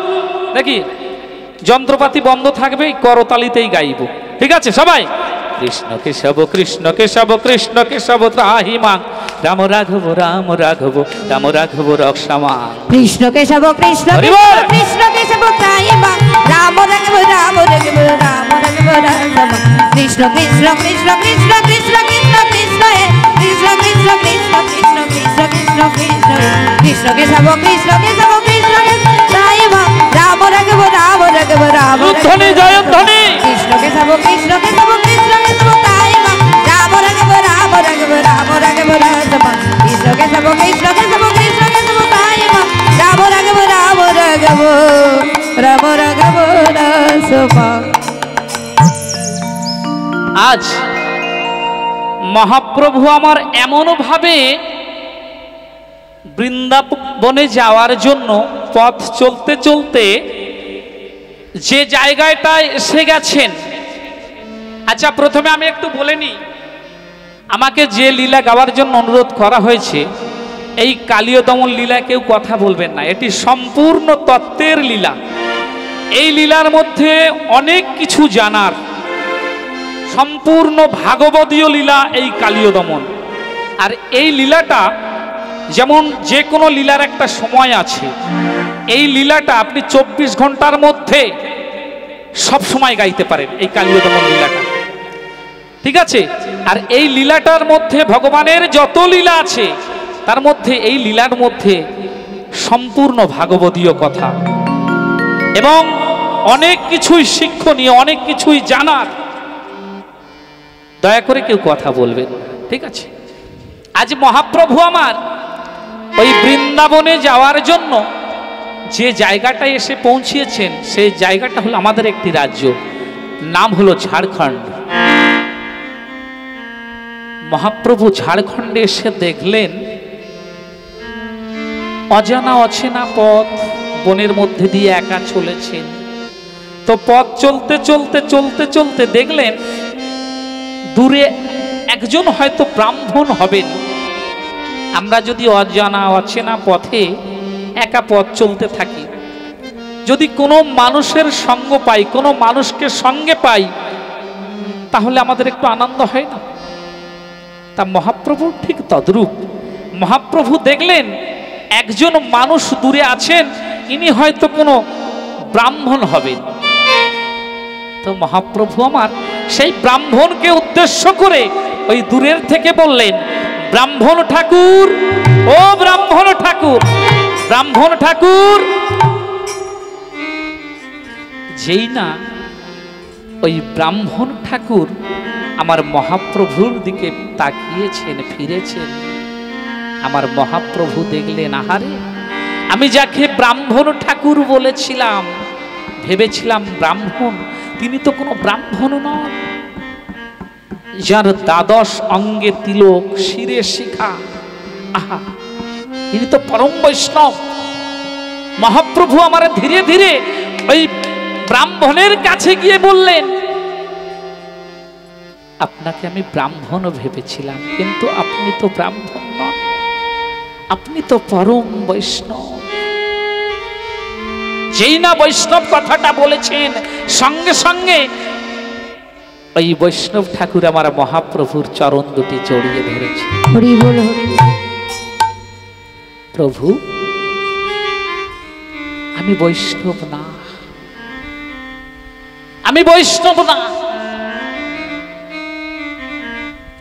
দেখি যন্ত্রপাতি বন্ধ থাকবে এই করতালিতেই গাইবো ঠিক আছে সবাই কৃষ্ণ কেশব কৃষ্ণ কেশব কৃষ্ণ কেশব ত্রাহিমা রাম রাঘব রাম রাঘব রাম রাঘব রক্ষামা কৃষ্ণ কেশব কৃষ্ণ হরি কৃষ্ণ বল। কৃষ্ণ কেশব তাই মা রাম রাঘব রাম রাঘব রাম রাঘব রক্ষামা কৃষ্ণ কৃষ্ণ কৃষ্ণ কৃষ্ণ কৃষ্ণ কৃষ্ণ কৃষ্ণ হে কৃষ্ণ কৃষ্ণ কৃষ্ণ কৃষ্ণ কৃষ্ণ কৃষ্ণ কৃষ্ণ হে কৃষ্ণ কেশব কৃষ্ণ কেশব কৃষ্ণ তাই মা রাম রাঘব রাম রাঘব রাম ধ্বনি জয়ধ্বনি কৃষ্ণ কেশব কৃষ্ণ কেশব কৃষ্ণ কেশব তাই মা রাম রাঘব রাম রাঘব রাম রাঘব রক্ষামা কৃষ্ণ কেশব কৃষ্ণ কেশব কৃষ্ণ কেশব তাই মা রাম রাঘব রাম রাঘব রাম রাঘব রক্ষামা আজ মহাপ্রভু আমার এমন ভাবে বৃন্দাবনে যাওয়ার জন্য পথ চলতে চলতে যে জায়গাটায় এসে গেছেন আচ্ছা প্রথমে আমি একটু বলে নিই আমাকে যে লীলা গাওয়ার জন্য অনুরোধ করা হয়েছে এই কালীয় দমন লীলা কেউ কথা বলবেন না এটি সম্পূর্ণ তত্ত্বের লীলা এই লীলার মধ্যে অনেক কিছু জানার সম্পূর্ণ ভাগবতীয় লীলা এই কালীয় দমন আর এই লীলাটা যেমন যে কোনো লীলার একটা সময় আছে এই লীলাটা আপনি 24 ঘন্টার মধ্যে সব সময় গাইতে পারেন এই কালীয় দমন লীলাটা ঠিক আছে আর এই লীলাটার মধ্যে ভগবানের যত লীলা আছে তার মধ্যে এই লীলার মধ্যে সম্পূর্ণ ভাগবতীয় কথা এবং অনেক কিছুই শিক্ষণীয় অনেক কিছুই জানার দয়া করে কেউ কথা বলবেন ঠিক আছে আজ মহাপ্রভু আমার ওই বৃন্দাবনে যাওয়ার জন্য যে জায়গাটায় এসে পৌঁছিয়েছেন সেই জায়গাটা হলো আমাদের একটি রাজ্য নাম হলো ঝাড়খণ্ড মহাপ্রভু ঝাড়খণ্ডে এসে দেখলেন অজানা অচেনা পথ বনের মধ্যে দিয়ে একা চলেছেন তো পথ চলতে চলতে চলতে চলতে দেখলেন দূরে একজন হয়তো ব্রাহ্মণ হবেন আমরা যদি অজানা অচেনা পথে একা পথ চলতে থাকি যদি কোনো মানুষের সঙ্গ পাই কোনো মানুষকে সঙ্গে পাই তাহলে আমাদের একটু আনন্দ হয় না তা মহাপ্রভু ঠিক তদ্রূপ মহাপ্রভু দেখলেন একজন মানুষ দূরে আছেন ইনি হয়তো কোনো ব্রাহ্মণ হবেন তো মহাপ্রভু আমার সেই ব্রাহ্মণকে উদ্দেশ্য করে ওই দূরের থেকে বললেন ব্রাহ্মণ ঠাকুর ও ব্রাহ্মণ ঠাকুর ব্রাহ্মণ ঠাকুর যেই না ওই ব্রাহ্মণ ঠাকুর আমার মহাপ্রভুর দিকে তাকিয়েছেন ফিরেছেন আমার মহাপ্রভু দেখলেন আহারে আমি যাকে ব্রাহ্মণ ঠাকুর বলেছিলাম ভেবেছিলাম ব্রাহ্মণ তিনি তো কোনো ব্রাহ্মণ নন যার দ্বাদশ অঙ্গে তিলক শিরে শিখা আহা তিনি তো পরম বৈষ্ণব মহাপ্রভু আমার ধীরে ধীরে ওই ব্রাহ্মণের কাছে গিয়ে বললেন আপনাকে আমি ব্রাহ্মণ ভেবেছিলাম কিন্তু আপনি তো ব্রাহ্মণ নন আপনি তো পরম বৈষ্ণব যেই না বৈষ্ণব কথাটা বলেছেন সঙ্গে সঙ্গে ওই বৈষ্ণব ঠাকুর আমার মহাপ্রভুর চরণ দুটি জড়িয়ে ধরেছে হরি বল হরি বল। প্রভু আমি বৈষ্ণব না আমি বৈষ্ণব না।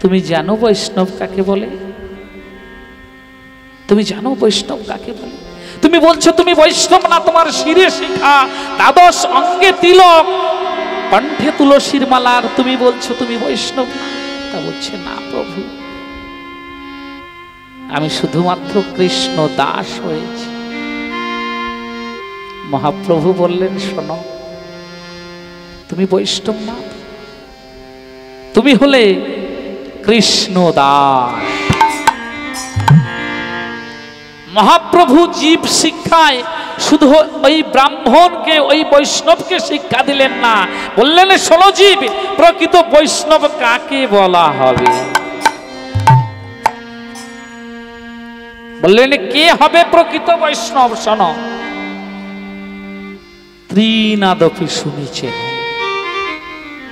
তুমি জানো বৈষ্ণব কাকে বলে? তুমি জানো বৈষ্ণব কাকে বলে? তুমি বলছো তুমি বৈষ্ণব না, তোমার শিরে শিখা, দ্বাদশ অঙ্গে তিলক, কণ্ঠে তুলসীর মালার, তুমি বলছো তুমি বৈষ্ণব না। তা বলছে না প্রভু, আমি শুধুমাত্র কৃষ্ণ দাস হয়েছি। মহাপ্রভু বললেন শোনো, তুমি বৈষ্ণব না, তুমি হলে কৃষ্ণ দাস। মহাপ্রভু জীব শিক্ষায় শুধু ওই ব্রাহ্মণকে, ওই বৈষ্ণবকে শিক্ষা দিলেন না, বললেন শোনো জীব, প্রকৃত বৈষ্ণব কাকে বলা হবে? বললেন কে হবে প্রকৃত বৈষ্ণব? শোনো, ত্রিনাদপি শুনিছেন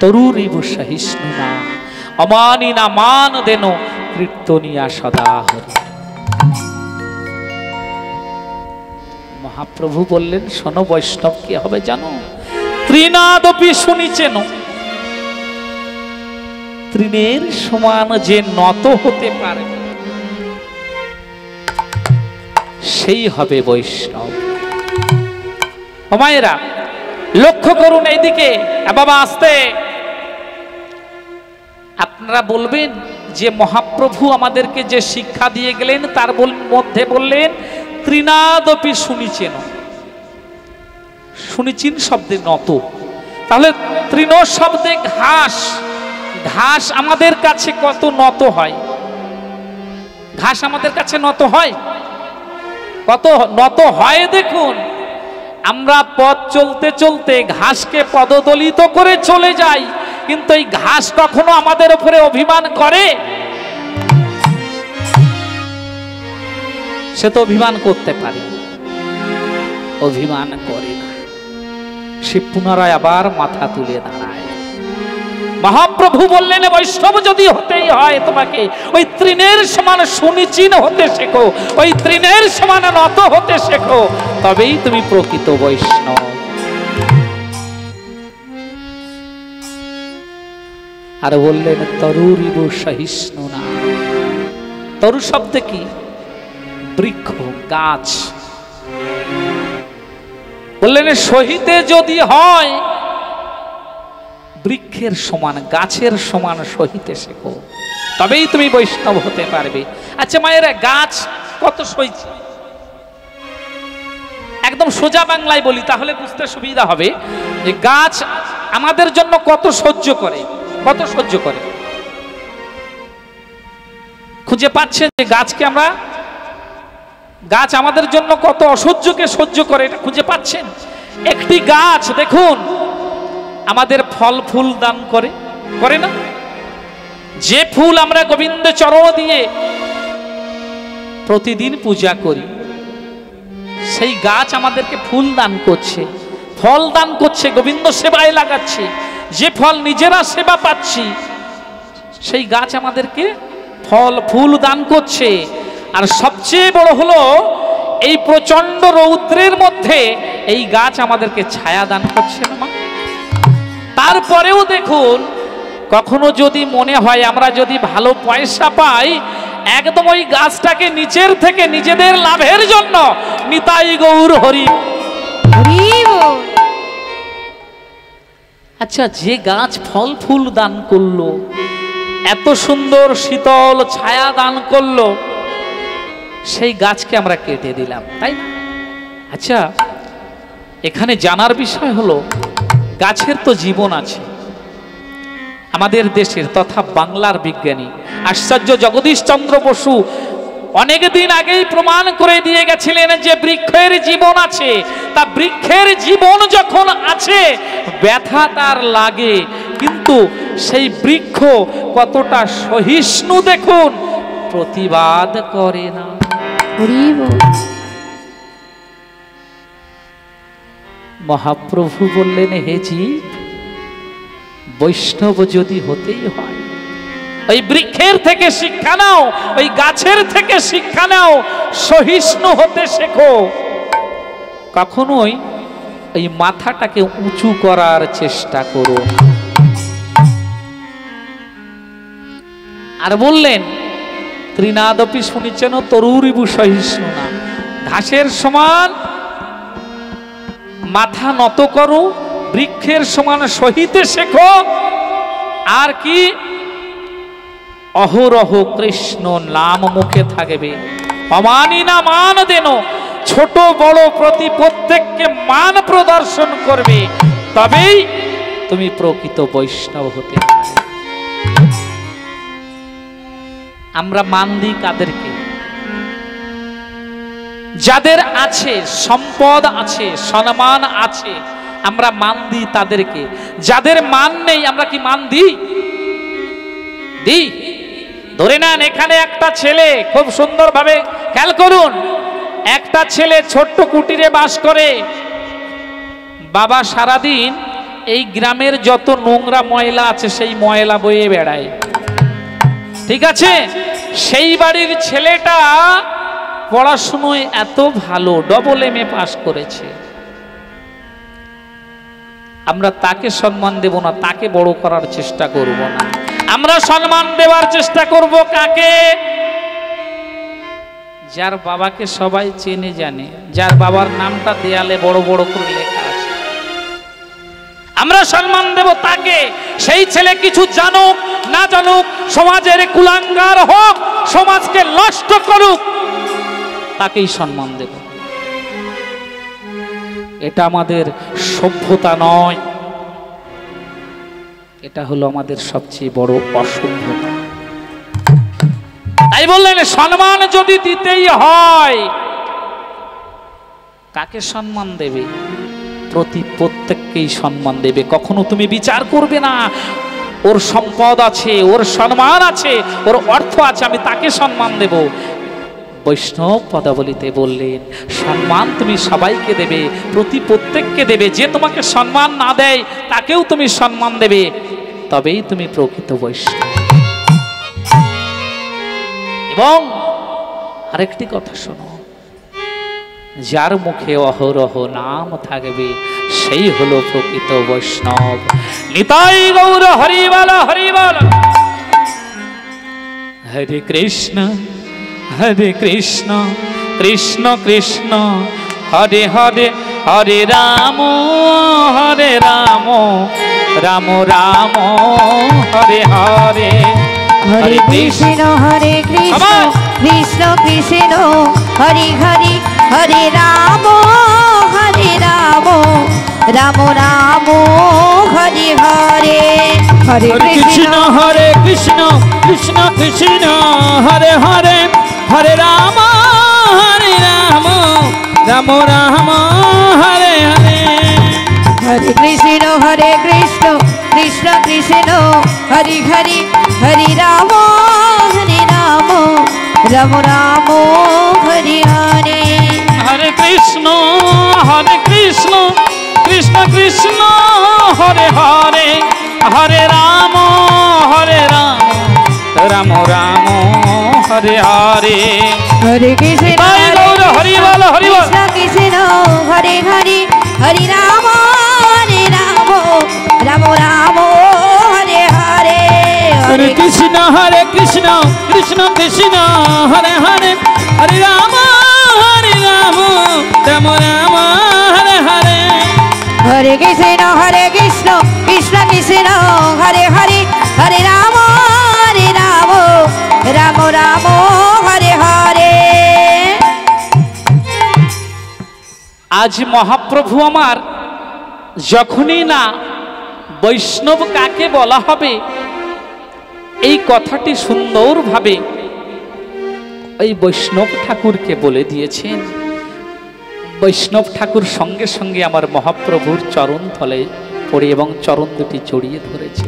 তরুরিব সহিষ্ণুনা অমানিনা মান দেন কীর্তনিয়া সদা হরি। মহাপ্রভু বললেন শোনো, বৈষ্ণব কি হবে জানো? ত্রিনাদপি শুনিছেন, তৃণের সমান যে নত হতে পারে সেই হবে বৈষ্ণব। ও মায়েরা লক্ষ্য করুন এইদিকে, বাবা আসতে। আপনারা বলবেন যে মহাপ্রভু আমাদেরকে যে শিক্ষা দিয়ে গেলেন তার মধ্যে বললেন ত্রিনাদপি শুনিছেন। শুনিছেন শব্দে নত, তাহলে তৃণ শব্দে ঘাস। ঘাস আমাদের কাছে কত নত হয়? ঘাস আমাদের কাছে নত হয়? কত নত হয় দেখুন। আমরা পথ চলতে চলতে ঘাসকে পদদলিত করে চলে যাই, কিন্তু এই ঘাস কখনো আমাদের উপরে অভিমান করে? সে তো অভিমান করতে পারে, অভিমান করে না, সে পুনরায় আবার মাথা তুলে দাঁড়ায়। মহাপ্রভু বললেন বৈষ্ণব যদি হতেই হয় তোমাকে ওই তৃণের সমান সুনিচীন হতে শেখো, ওই তৃণের সমান নত হতে শেখো, তবেই তুমি প্রকৃত বৈষ্ণব। আর বললেন তরুরিব সহিষ্ণুনা। তরু শব্দ কি? বৃক্ষ, গাছ। বললেন সহিতে যদি হয় বৃক্ষের সমান, গাছের সমান সহিতে শেখো, তবেই তুমি বৈষ্ণব হতে পারবে। আচ্ছা মায়েরা, গাছ কত সইছে? একদম সোজা বাংলায় বলি তাহলে বুঝতে সুবিধা হবে যে গাছ আমাদের জন্য কত সহ্য করে, কত সহ্য করে। খুঁজে পাচ্ছেন যে গাছকে আমরা, গাছ আমাদের জন্য কত অসহ্যকে সহ্য করে, এটা খুঁজে পাচ্ছেন? একটি গাছ দেখুন আমাদের ফল ফুল দান করে, করে না? যে ফুল আমরা গোবিন্দ চরণ দিয়ে প্রতিদিন পূজা করি, সেই গাছ আমাদেরকে ফুল দান করছে, ফল দান করছে, গোবিন্দ সেবায় লাগাচ্ছে। যে ফল নিজেরা সেবা পাচ্ছি, সেই গাছ আমাদেরকে ফল ফুল দান করছে। আর সবচেয়ে বড় হলো এই প্রচন্ড রৌদ্রের মধ্যে এই গাছ আমাদেরকে ছায়া দান করছে না? তারপরেও দেখুন, কখনো যদি মনে হয় আমরা যদি ভালো পয়সা পাই, একদম ওই গাছটাকে নিচের থেকে নিজেদের লাভের জন্য নিতাই গৌর হরি। আচ্ছা, যে গাছ ফল ফুল দান করলো, এত সুন্দর শীতল ছায়া দান করলো, সেই গাছকে আমরা কেটে দিলাম, তাই না? আচ্ছা, এখানে জানার বিষয় হলো গাছের তো জীবন আছে। আমাদের দেশের তথা বাংলার বিজ্ঞানী আচার্য জগদীশ চন্দ্র বসু অনেক দিন আগেই প্রমাণ করে দিয়ে গেছিলেন যে বৃক্ষের জীবন আছে। তা বৃক্ষের জীবন যখন আছে, ব্যথা তার লাগে, কিন্তু সেই বৃক্ষ কতটা সহিষ্ণু দেখুন, প্রতিবাদ করে না। মহাপ্রভু বললেন হে জীব, বৈষ্ণব যদি হতেই হয় ওই বৃক্ষের থেকে শিক্ষা নাও, ওই গাছের থেকে শিক্ষা নাও, সহিষ্ণু হতে শেখো। কখনোই এই মাথাটাকে উঁচু করার চেষ্টা করুন। আর বললেন ত্রিনাদপি শুনিছেন তরুরিবু সহিষ্ণু না, ঘাসের সমান মাথা নত করো, বৃক্ষের সমান সহিতে শেখো, আর কি অহরহ কৃষ্ণ নাম মুখে থাকবে। অমানি না মান দেন, ছোট বড় প্রতি প্রত্যেককে মান প্রদর্শন করবে, তবেই তুমি প্রকৃত বৈষ্ণব হতে পারবে। আমরা মান দিই কাদেরকে? যাদের আছে সম্পদ আছে, সম্মান আছে, আমরা মান দিই তাদেরকে। যাদের মান নেই আমরা কি মান দিই? দিই? ধরে নেন এখানে একটা ছেলে, খুব সুন্দরভাবে খেয়াল করুন, একটা ছেলে ছোট্ট কুটিরে বাস করে, বাবা সারাদিন এই গ্রামের যত নোংরা ময়লা আছে সেই ময়লা বয়ে বেড়ায়, ঠিক আছে? সেই বাড়ির ছেলেটা পড়াশুনোয় এত ভালো, AA পাস করেছে, আমরা তাকে সম্মান দেব না, তাকে বড় করার চেষ্টা করব না। আমরা সম্মান দেওয়ার চেষ্টা করব কাকে? যার বাবাকে সবাই চেনে জানে, যার বাবার নামটা দেয়ালে বড় বড় করে লেখা আছে, আমরা সম্মান দেব তাকে। সেই ছেলে কিছু জানুক না জানুক, সমাজের কুলাঙ্গার হোক, সমাজকে নষ্ট করুক, তাকেই সম্মান দেব। এটা আমাদের সভ্যতা নয়, এটা হলো আমাদের সবচেয়ে বড় অসভ্যতা। তাই বললেন সম্মান যদি দিতেই হয়, কাকে সম্মান দেবে? প্রতি প্রত্যেককেই সম্মান দেবে। কখনো তুমি বিচার করবে না ওর সম্পদ আছে, ওর সম্মান আছে, ওর অর্থ আছে, আমি তাকে সম্মান দেব। বৈষ্ণব পদাবলিতে বললেন সম্মান তুমি সবাইকে দেবে, প্রতি প্রত্যেককে দেবে। যে তোমাকে সম্মান না দেয় তাকেও তুমি সম্মান দেবে, তবেই তুমি প্রকৃত বৈষ্ণব। এবং আরেকটি কথা শোনো, যার মুখে অহরহ নাম থাকবে সেই হলো প্রকৃত বৈষ্ণব। নিতাই গৌর হরিবল হরিবল। হরে কৃষ্ণ কৃষ্ণ কৃষ্ণ হরে হরে, হরে রাম রাম রাম হরে হরে। হরে কৃষ্ণ কৃষ্ণ কৃষ্ণ হরে হরে, হরে রাম রাম রাম হরে হরে। হরে কৃষ্ণ কৃষ্ণ কৃষ্ণ হরে হরে, হরে রাম রাম রাম হরে হরে। হরে কৃষ্ণ কৃষ্ণ কৃষ্ণ হরে হরে, হরে রাম রাম রাম হরে হরে। হরে কৃষ্ণ কৃষ্ণ কৃষ্ণ হরে হরে, হরে রাম রাম রাম হরে হরে। হরে কৃষ্ণ হরিবল হরিবল। কৃষ্ণ হরে হরে, হরে রাম রাম রাম হরে হরে। হরে কৃষ্ণ কৃষ্ণ কৃষ্ণ হরে হরে, হরে রাম রাম রাম হরে হরে। হরে কৃষ্ণ কৃষ্ণ কৃষ্ণ হরে হরে, হরে রাম রাম রাম হরে হরে। আজ মহাপ্রভু আমার যখনই না বৈষ্ণব কাকে বলা হবে এই কথাটি সুন্দরভাবে এই বৈষ্ণব ঠাকুরকে বলে দিয়েছেন। বৈষ্ণব ঠাকুর সঙ্গে সঙ্গে আমার মহাপ্রভুর চরণ তলে পড়ে এবং চরণ দুটি জড়িয়ে ধরেছে।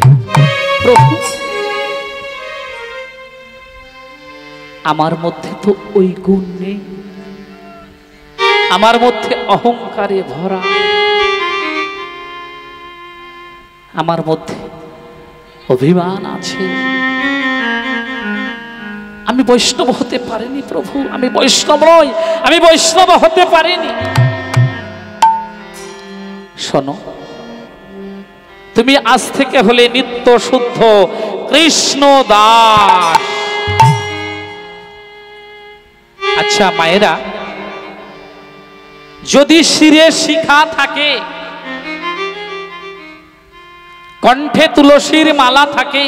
প্রভু, আমার মধ্যে তো ওই গুণ নেই, আমার মধ্যে অহংকারে ভরা, আমার মধ্যে অভিমান আছে, আমি বৈষ্ণব হতে পারিনি প্রভু, আমি বৈষ্ণব নই, আমি বৈষ্ণব হতে পারিনি। শোনো, তুমি আজ থেকে হলে নিত্য শুদ্ধ কৃষ্ণ দাস। আচ্ছা মায়েরা, যদি শিরে শিখা থাকে, কণ্ঠে তুলসীর মালা থাকে,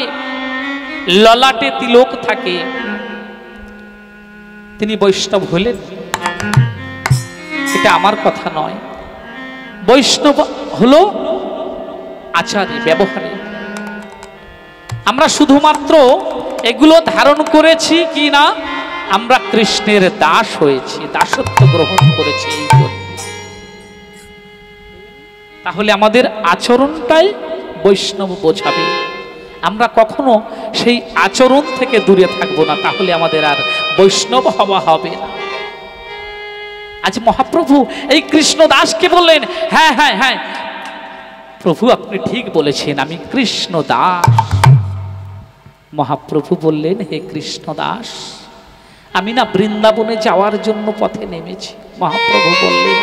ললাটে তিলক থাকে, তিনি বৈষ্ণব হলেন? এটা আমার কথা নয়। বৈষ্ণব হলো আচারে, ব্যবহারে। আমরা শুধুমাত্র এগুলো ধারণ করেছি কি না, আমরা কৃষ্ণের দাস হয়েছি, দাসত্ব গ্রহণ করেছি এই জন্য। তাহলে আমাদের আচরণটাই বৈষ্ণব বোঝাবে। আমরা কখনো সেই আচরণ থেকে দূরে থাকবো না, তাহলে আমাদের আর বৈষ্ণব হওয়া হবে না। আজ মহাপ্রভু এই কৃষ্ণ দাসকে বললেন, হ্যাঁ হ্যাঁ হ্যাঁ প্রভু আপনি ঠিক বলেছেন, আমি কৃষ্ণ দাস। মহাপ্রভু বললেন, হে কৃষ্ণ দাস, আমি না বৃন্দাবনে যাওয়ার জন্য পথে নেমেছি। মহাপ্রভু বললেন,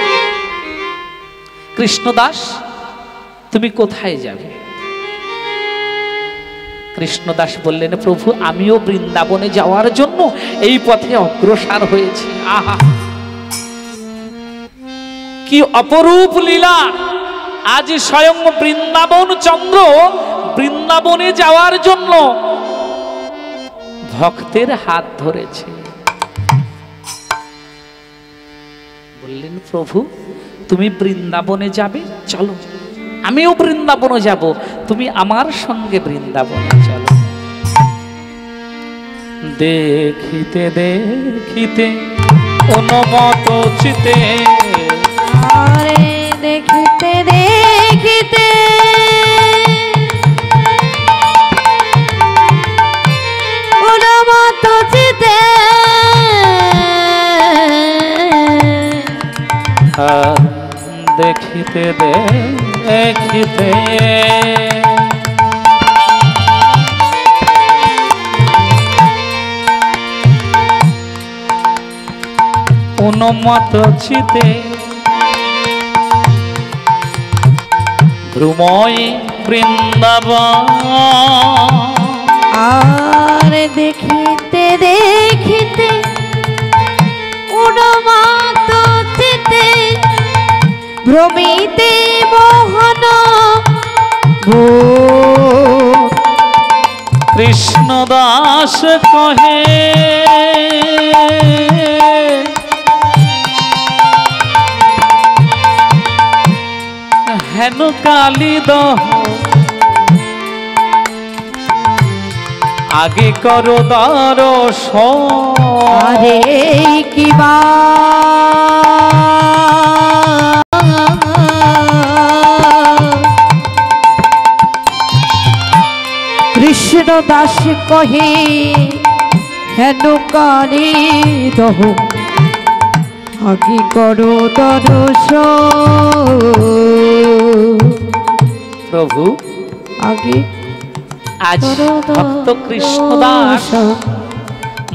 কৃষ্ণ দাস তুমি কোথায় যাবে? কৃষ্ণদাস বললেন, প্রভু আমিও বৃন্দাবনে যাওয়ার জন্য এই পথে অগ্রসর হয়েছি। আহা কি অপরূপ লীলা! আজ স্বয়ং বৃন্দাবন চন্দ্র বৃন্দাবনে যাওয়ার জন্য ভক্তের হাত ধরেছে। বললেন, প্রভু তুমি বৃন্দাবনে যাবে, চলো আমিও বৃন্দাবনে যাব, তুমি আমার সঙ্গে বৃন্দাবনে চলো। দেখিতে দেখিতে অনুমত চিতে, আরে দেখিতে দেখিতে অনুমত চিতে, দেখিতে দেখিতে অনুমত চিতে ভ্রময় বৃন্দাবন। আর দেখিতে দেখিতে অনুমত চিতে ভ্রমিতে মোহন কৃষ্ণ দাস কহে, হেন কালী দহ আগে করো দর্শন। আরে কিবা কৃষ্ণ দাস কহে, হেন কালী দহ আগে করো দর্শন। প্রভু আগে আজ ভক্ত কৃষ্ণ দাস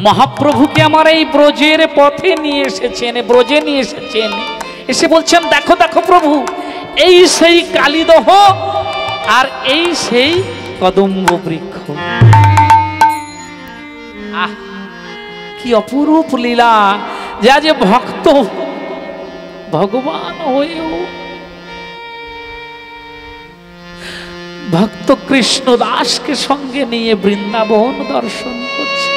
মহাপ্রভুকে আমার এই ব্রজের পথে নিয়ে এসেছেন, ব্রজে নিয়ে এসেছেন। এসে বলছেন, দেখো দেখো প্রভু, এই সেই কালীদহ আর এই সেই কদম্ব বৃক্ষ। আহ কি অপরূপ লীলা! যে আজ ভক্ত ভগবান হয়েও ভক্ত কৃষ্ণ দাসকে সঙ্গে নিয়ে বৃন্দাবন দর্শন করছে।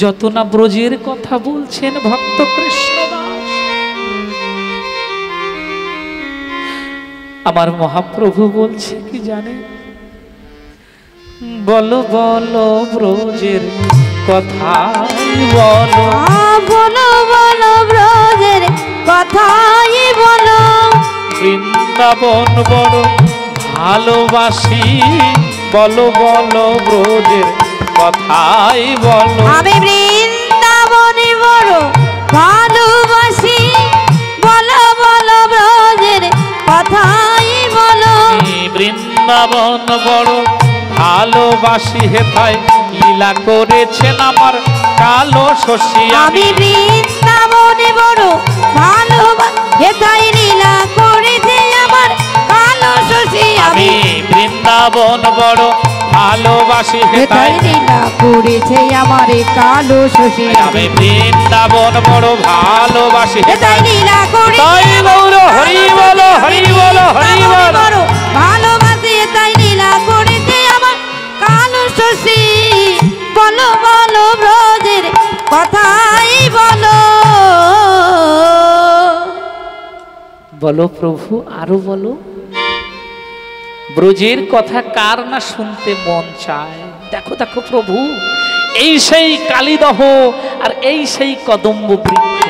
যত না ব্রজের কথা বলছেন ভক্ত কৃষ্ণ দাস, আমার মহাপ্রভু বলছে কি জানে, বলো বলো ব্রজের কথা, বলো বলো বলো ব্রজের কথাই বলো। বৃন্দাবন বড় ভালোবাসি, বলো বলো ব্রজের কথাই বলো। আমি বৃন্দাবনে বড় ভালোবাসি, বলো বলো ব্রজের কথাই বলো। বৃন্দাবন বড় ভালোবাসি, হেথায় লীলা করেছেন আমার কালো শশী। আমি বৃন্দাবনে বড় ভালোবাসে তাই লীলা করেছে আমার কালো শশী আমি বৃন্দাবন বড় ভালোবাসি তাই লীলা করেছে আমার কালো শশী আমি বৃন্দাবন বড় ভালোবাসি তাই লীলা করেছে তাই গৌর হরি বলো হরি বলো হরি বলো ভালোবাসে তাই লীলা করেছে আমার কালো শশী বলো বলো ব্রজের কথাই বলো বলো প্রভু আরো বলো ব্রজের কথা কার না শুনতে মন চায় দেখো দেখো প্রভু এই সেই কালীদহ আর এই সেই কদম্ব বৃক্ষ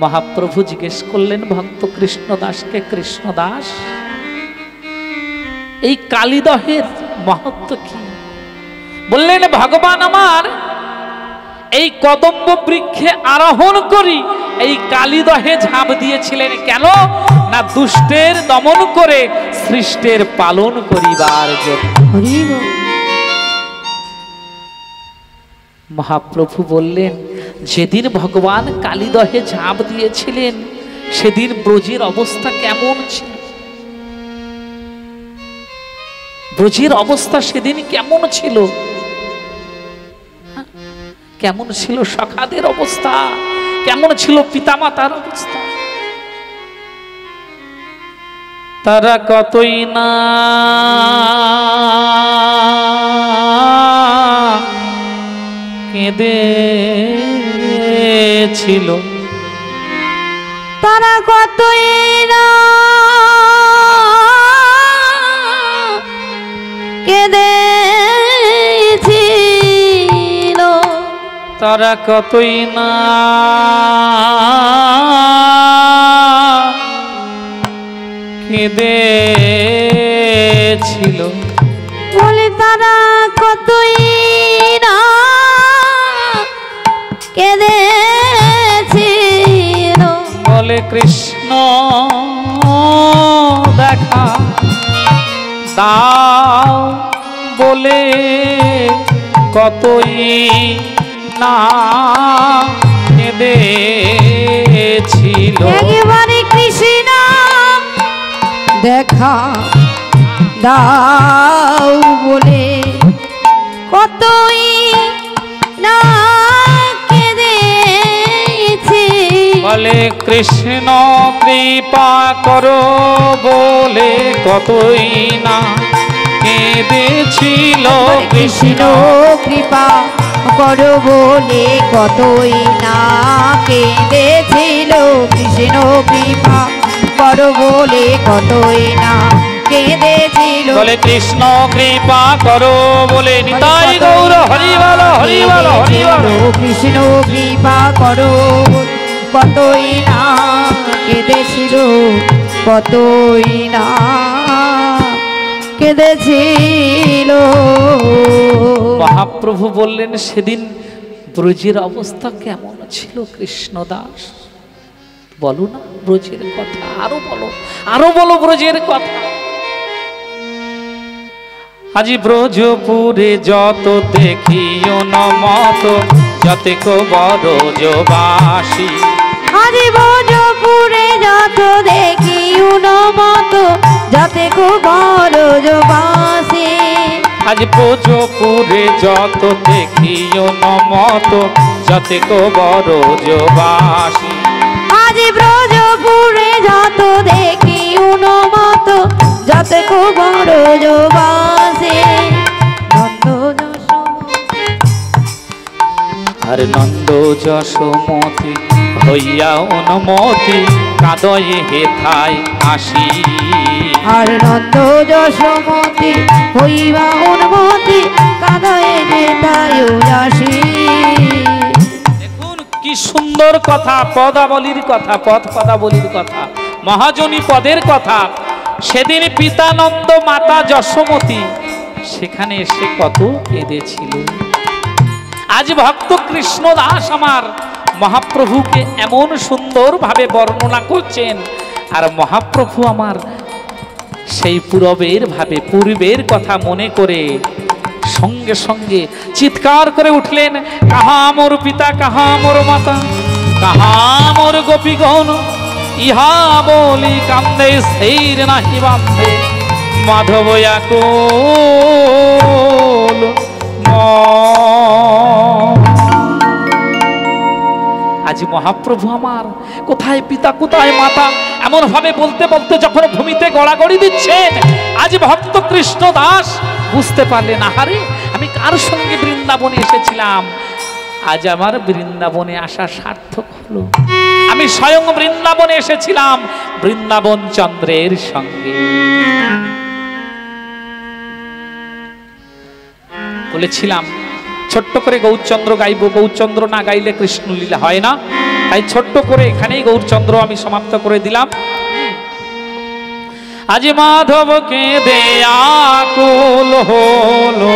মহাপ্রভু জিজ্ঞেস করলেন ভক্ত কৃষ্ণদাসকে কৃষ্ণদাস এই কালীদহের মহত্ব কি বললেন ভগবান আমার এই কদম্ব বৃক্ষে আরোহণ করি এই কালীদহে ঝাঁপ দিয়েছিলেন কেন না দুষ্টের দমন করে সৃষ্টের পালন করিবার জন্য মহাপ্রভু বললেন যেদিন ভগবান কালীদহে ঝাঁপ দিয়েছিলেন সেদিন ব্রজের অবস্থা কেমন ছিল ব্রজের অবস্থা সেদিন কেমন ছিল কেমন ছিল সখাদের অবস্থা কেমন ছিল পিতামাতার অবস্থা তারা কতই না কেঁদেছিল তারা কতই না কেঁদেছিল তারা কতই না কেঁদেছিল বলে তারা কতই না কেঁদেছিল বলে কৃষ্ণ দেখা দাও বলে কতই না কেঁদেছিল একবারে কৃষ্ণ দেখা দাও বলে কতই না কেঁদেছি বলে কৃষ্ণ কৃপা করো বলে কতই না কেঁদেছিল কৃষ্ণ কৃপা করো বলে কতই না কেঁদেছিল কৃষ্ণ কৃপা করো বলে কতই না কেঁদেছিল বলে কৃষ্ণ কৃপা করো বলে নিতাই গৌর হরি বলো হরি বলো হরি বলো কৃষ্ণ কৃপা করো কতই না কেঁদেছিল কতই না কেঁদেছিল মহাপ্রভু বললেন সেদিন ব্রজের অবস্থা কেমন ছিল কৃষ্ণদাস বলো না ব্রজের কথা আরো বলো ব্রজের কথা আজি ব্রজপুরে যত দেখিও নমত যতেক বরজবাসী আজি ব্রজপুরে যত দেখি উন্মত যাতে খুব বরজবাসী আজ ব্রজপুরে যত দেখিও নমত যতেক বরজবাসী আজি ব্রজপুরে যত দেখি উন্মত যাতে খুব বরজবাসী আর নন্দ যশোমতি হইয়া অনুমতি কাদয়ে হেথায় আসি আর নন্দ যশোমতি হইবা উন্মতি কাদয়ে হেথায় আসি দেখুন কি সুন্দর কথা পদাবলীর কথা পদাবলীর কথা মহাজনী পদের কথা সেদিন পিতানন্দ মাতা যশোমতি সেখানে এসে কত কেঁদেছিল আজ ভক্ত কৃষ্ণদাস আমার মহাপ্রভুকে এমন সুন্দরভাবে বর্ণনা করছেন আর মহাপ্রভু আমার সেই পূর্বের কথা মনে করে সঙ্গে সঙ্গে চিৎকার করে উঠলেন কাহা মোর পিতা কাহা মোর মাতা কাহা মোর গোপীগণ ইহা বলি কান্দে স্থির নাহি বান্ধে মাধব আকুল আজ মহাপ্রভু আমার কোথায় পিতা কোথায় মাতা এমন ভাবে বলতে বলতে যখন ভূমিতে গড়াগড়ি দিচ্ছেন, আজ ভক্ত কৃষ্ণ দাস বুঝতে পারলেন আহারে আমি কার সঙ্গে বৃন্দাবনে এসেছিলাম, আজ আমার বৃন্দাবনে আসা সার্থক হলো। আমি স্বয়ং বৃন্দাবনে এসেছিলাম বৃন্দাবন চন্দ্রের সঙ্গে। বলেছিলাম ছোট্ট করে গৌরচন্দ্র গাইব, গৌরচন্দ্র না গাইলে কৃষ্ণলীলা হয় না, তাই ছোট্ট করে এখানেই গৌরচন্দ্র আমি সমাপ্ত করে দিলাম। আজ মাধবকে দেয়া কুল হলো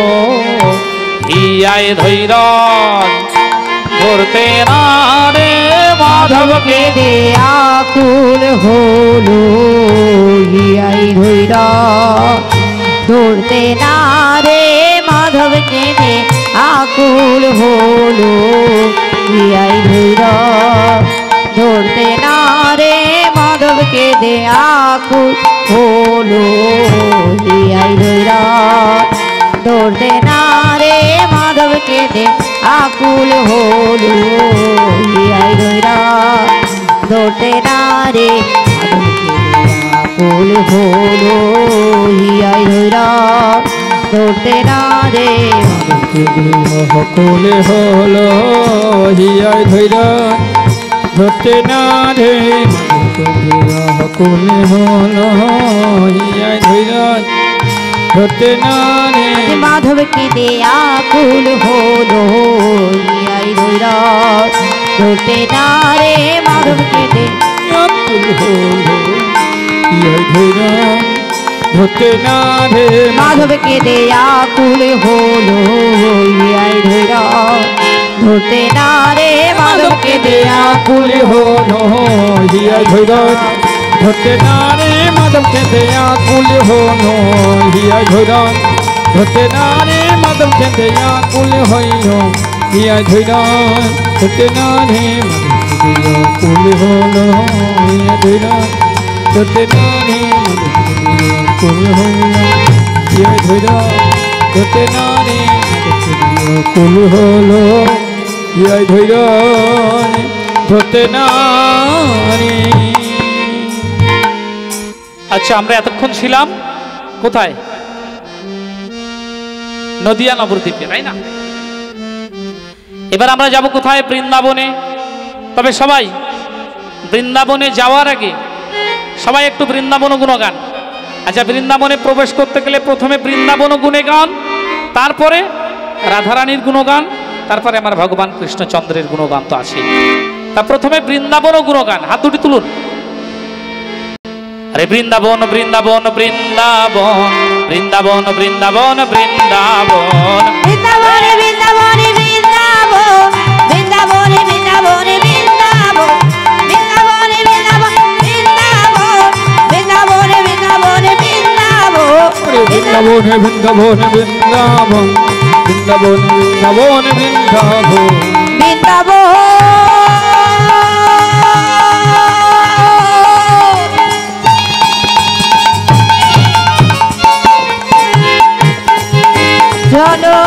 হিয়ায় ধৈর্য ধরতে না রে মাধবকে দেয়া কুল হলো হিয়াই ধৈর্য ধরতে না রে মাধবকে দে আকুল হলো হিয়াই ধৈর্য ধরতে না রে মাধবকে দে আকুল হলো হিয়াই ধৈর্য ধরতে না রে মাধবকে দে আকুল হলো হিয়াই ধৈর্য ধরতে না রে আকুল হলো হিয়াই ধৈর্য ধরতে না রে সকল হলো হিয়াই ধৈর্য ধরতে না রে সকল হলো হিয়াই ধৈর্য ধরতে না রে মাধবকে দে আকুল হলো হিয়াই ধৈর্য ধরতে না রে মাধবকে দে আকুল হলো হিয়াই ধৈর্য ধরতে না রে মাধবকে দে আকুল হলো হিয়াই ধৈর্য ধরতে না রে মাধবকে দে আকুল হলো হিয়াই ধৈর্য ধরতে না রে মাধবকে দে আকুল হলো হিয়াই ধৈর্য ধরতে না রে মাধবকে দে আকুল হইল হিয়াই ধৈর্য ধরতে না রে আকুল হলো হিয়াই ধৈর্য ধরতে না রে আকুল হইল হিয়াই ধৈর্য ধরতে না রে আকুল হলো হিয়াই ধৈর্য ধরতে না রে। আচ্ছা আমরা এতক্ষণ ছিলাম কোথায়? নদিয়া নবদ্বীপে, তাই না? এবার আমরা যাব কোথায়? বৃন্দাবনে। তবে সবাই বৃন্দাবনে যাওয়ার আগে সবাই একটু বৃন্দাবন গুণগান। আচ্ছা বৃন্দাবনে প্রবেশ করতে গেলে প্রথমে বৃন্দাবন গুণে গান, তারপরে রাধারানীর গুণগান, তারপরে আমার ভগবান কৃষ্ণচন্দ্রের গুণগান তো আছে। তা প্রথমে বৃন্দাবন গুণগান, হাত দুটি তুলুন। আরে বৃন্দাবন বৃন্দাবন বৃন্দাবন বৃন্দাবন বৃন্দাবন বৃন্দাবন বৃন্দাবনে বৃন্দাবনে বৃন্দাবন বৃন্দাবনে বৃন্দাবনে বৃন্দাবন বৃন্দাবনে বৃন্দাবন বৃন্দাবন বৃন্দাবনে বৃন্দাবনে বৃন্দাবন বৃন্দাবন বৃন্দাবন বৃন্দাবন বৃন্দাবন বৃন্দাবন বৃন্দাবন চলো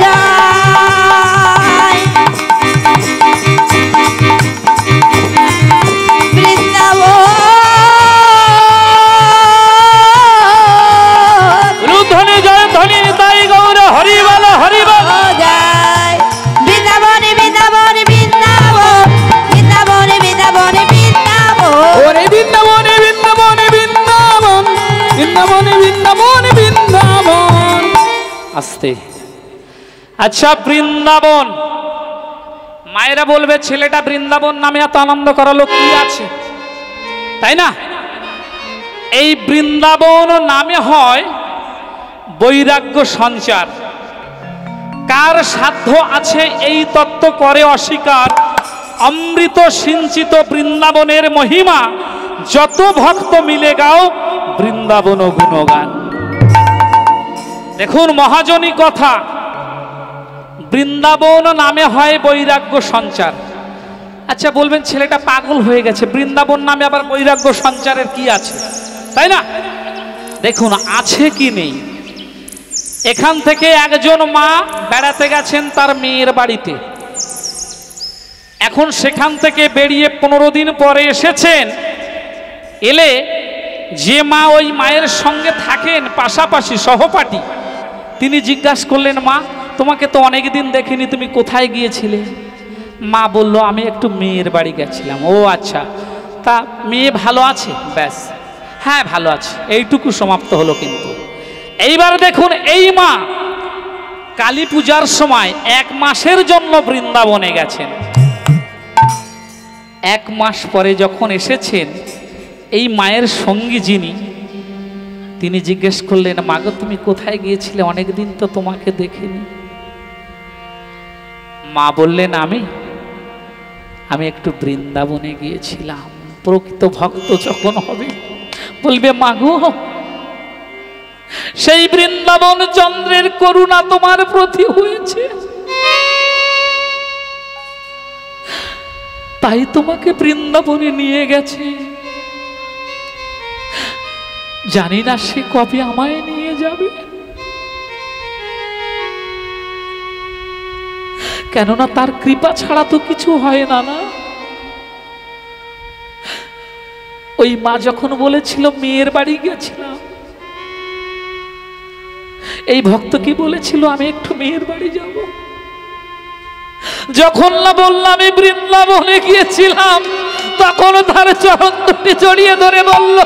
যাই বৃন্দাবন রুদ্ধনি জয়ধ্বনি তাই গৌর হরিবল হরিবল যায় বৃন্দাবনে বৃন্দাবনে বৃন্দাবন বৃন্দাবনে বৃন্দাবনে বৃন্দাবন ওরে বৃন্দাবনে বৃন্দাবনে বৃন্দাবন বৃন্দাবনে বৃন্দাবনে বৃন্দাবন আস্তে। আচ্ছা বৃন্দাবন, মায়েরা বলবে ছেলেটা বৃন্দাবন নামে এত আনন্দ করালো কি আছে, তাই না? এই বৃন্দাবন নামে হয় বৈরাগ্য সঞ্চার। কার সাধ্য আছে এই তত্ত্ব করে অস্বীকার? অমৃত সিঞ্চিত বৃন্দাবনের মহিমা, যত ভক্ত মিলে গাও বৃন্দাবন গুণগান। দেখুন মহাজনী কথা, বৃন্দাবন নামে হয় বৈরাগ্য সঞ্চার। আচ্ছা বলবেন ছেলেটা পাগল হয়ে গেছে, বৃন্দাবন নামে আবার বৈরাগ্য সঞ্চারের কি আছে, তাই না? দেখুন আছে কি নেই। এখান থেকে একজন মা বেড়াতে গেছেন তার মেয়ের বাড়িতে, এখন সেখান থেকে বেরিয়ে 15 দিন পরে এসেছেন। এলে যে মা ওই মায়ের সঙ্গে থাকেন পাশাপাশি সহপাঠী, তিনি জিজ্ঞাসা করলেন, মা তোমাকে তো অনেক দিন দেখিনি, তুমি কোথায় গিয়েছিলে? মা বলল, আমি একটু মেয়ের বাড়ি গেছিলাম। ও আচ্ছা, তা মেয়ে ভালো আছে? ব্যাস, হ্যাঁ ভালো আছে, এইটুকু সমাপ্ত হলো। কিন্তু এইবার দেখুন, এই মা কালী পূজার সময় 1 মাসের জন্য বৃন্দাবনে গেছেন। 1 মাস পরে যখন এসেছেন, এই মায়ের সঙ্গী যিনি, তিনি জিজ্ঞেস করলেন, মা গো তুমি কোথায় গিয়েছিলে, অনেক দিন তো তোমাকে দেখিনি। মা বললেন, আমি একটু বৃন্দাবনে গিয়েছিলাম। প্রকৃত ভক্ত যখন হবে বলবে, মা গো সেই বৃন্দাবন চন্দ্রের করুণা তোমার প্রতি হয়েছে, তাই তোমাকে বৃন্দাবনে নিয়ে গেছে। জানি না সে কবে আমায় নিয়ে যাবে, কেননা তার কৃপা ছাড়া তো কিছু হয় না। না, ওই মা যখন বলেছিল মেয়ের বাড়ি গেছিলাম, এই ভক্ত কি বলেছিল, আমি একটু মেয়ের বাড়ি যাব। যখন না বললাম আমি বৃন্দাবনে গিয়েছিলাম, তখন তার চরণ দুটি জড়িয়ে ধরে বলল,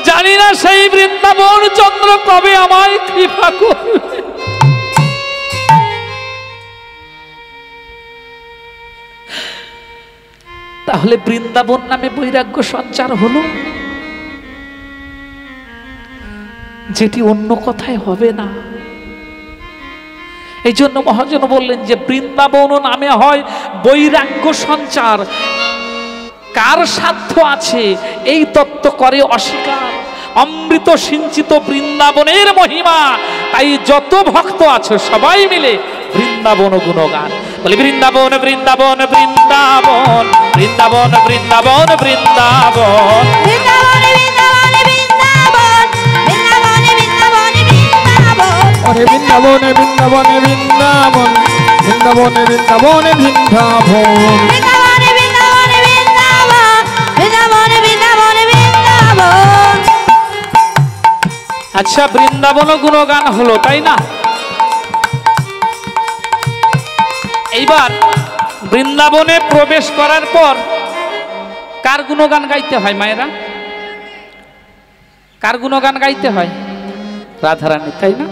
জানি না সেই বৃন্দাবন চন্দ্র কবে আমায় কৃপা করবে। তাহলে বৃন্দাবন নামে বৈরাগ্য সঞ্চার হলো, যেটি অন্য কথায় হবে না। এই জন্য মহাজন বললেন যে বৃন্দাবন নামে হয় বৈরাগ্য সঞ্চার। কার সাধ্য আছে এই তত্ত্ব করে অস্বীকার? অমৃত সিঞ্চিত বৃন্দাবনের মহিমা, তাই যত ভক্ত আছে সবাই মিলে বৃন্দাবন গুণগান বলে, বৃন্দাবন বৃন্দাবন বৃন্দাবন বৃন্দাবন বৃন্দাবন বৃন্দাবন অরে বৃন্দাবন বৃন্দাবন বৃন্দাবন বৃন্দাবন বৃন্দাবন বৃন্দাবন। আচ্ছা, বৃন্দাবন গুণগান হলো, তাই না? এইবার বৃন্দাবনে প্রবেশ করার পর কার গুণগান গাইতে হয় মায়েরা? কার গুণগান গাইতে হয়? রাধারানী, তাই না?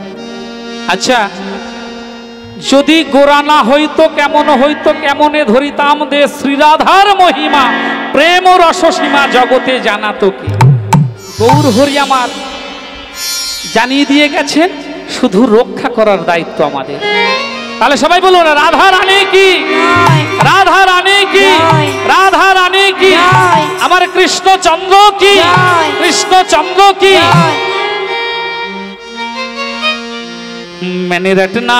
আচ্ছা, যদি গোরা না হইতো কেমন হইতো, কেমনে ধরিতাম দে শ্রীরাধার মহিমা, প্রেম রসসীমা জগতে জানাতো কি। গৌর হরি আমার জানিয়ে দিয়ে গেছেন, শুধু রক্ষা করার দায়িত্ব আমাদের। তাহলে সবাই বলুন, রাধা রানী কি, রাধা রানী কি, রাধা রানী কি, আমার কৃষ্ণচন্দ্র কি, কৃষ্ণচন্দ্র কি। मैंने रटना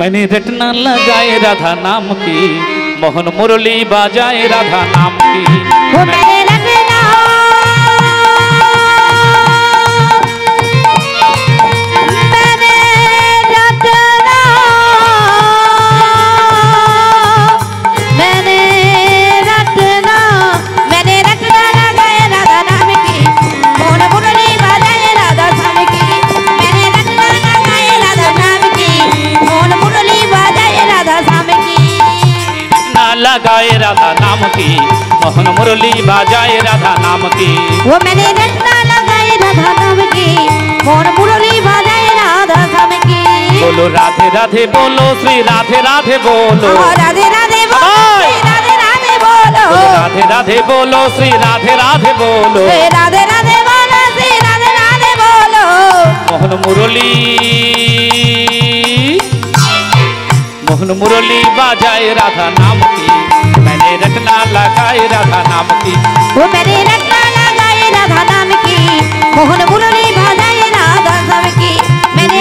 मैंने रटना लगाए राधा नाम की, मोहन मुरली बाजाए राधा नाम की। लगाए राधा नाम की, मोहन मुरली बाजाए राधा नाम की। वो मैंने रटना लगाए राधा नाम की, मोहन मुरली बाजाए राधा नाम की। बोलो राधे राधे बोलो, श्री राधे राधे बोलो, राधे राधे बोलो, राधे राधे बोलो, राधे राधे बोलो, श्री राधे राधे बोलो, राधे राधे बोलो, श्री राधे राधे बोलो। मोहन मुरली, मोहन मुरली बाजाए राधा नाम की, मैंने रटना लगाए राधा नाम की। वो मैंने रटना लगाए राधा नाम की, मोहन मुरली बाजाए राधा नाम की। मैंने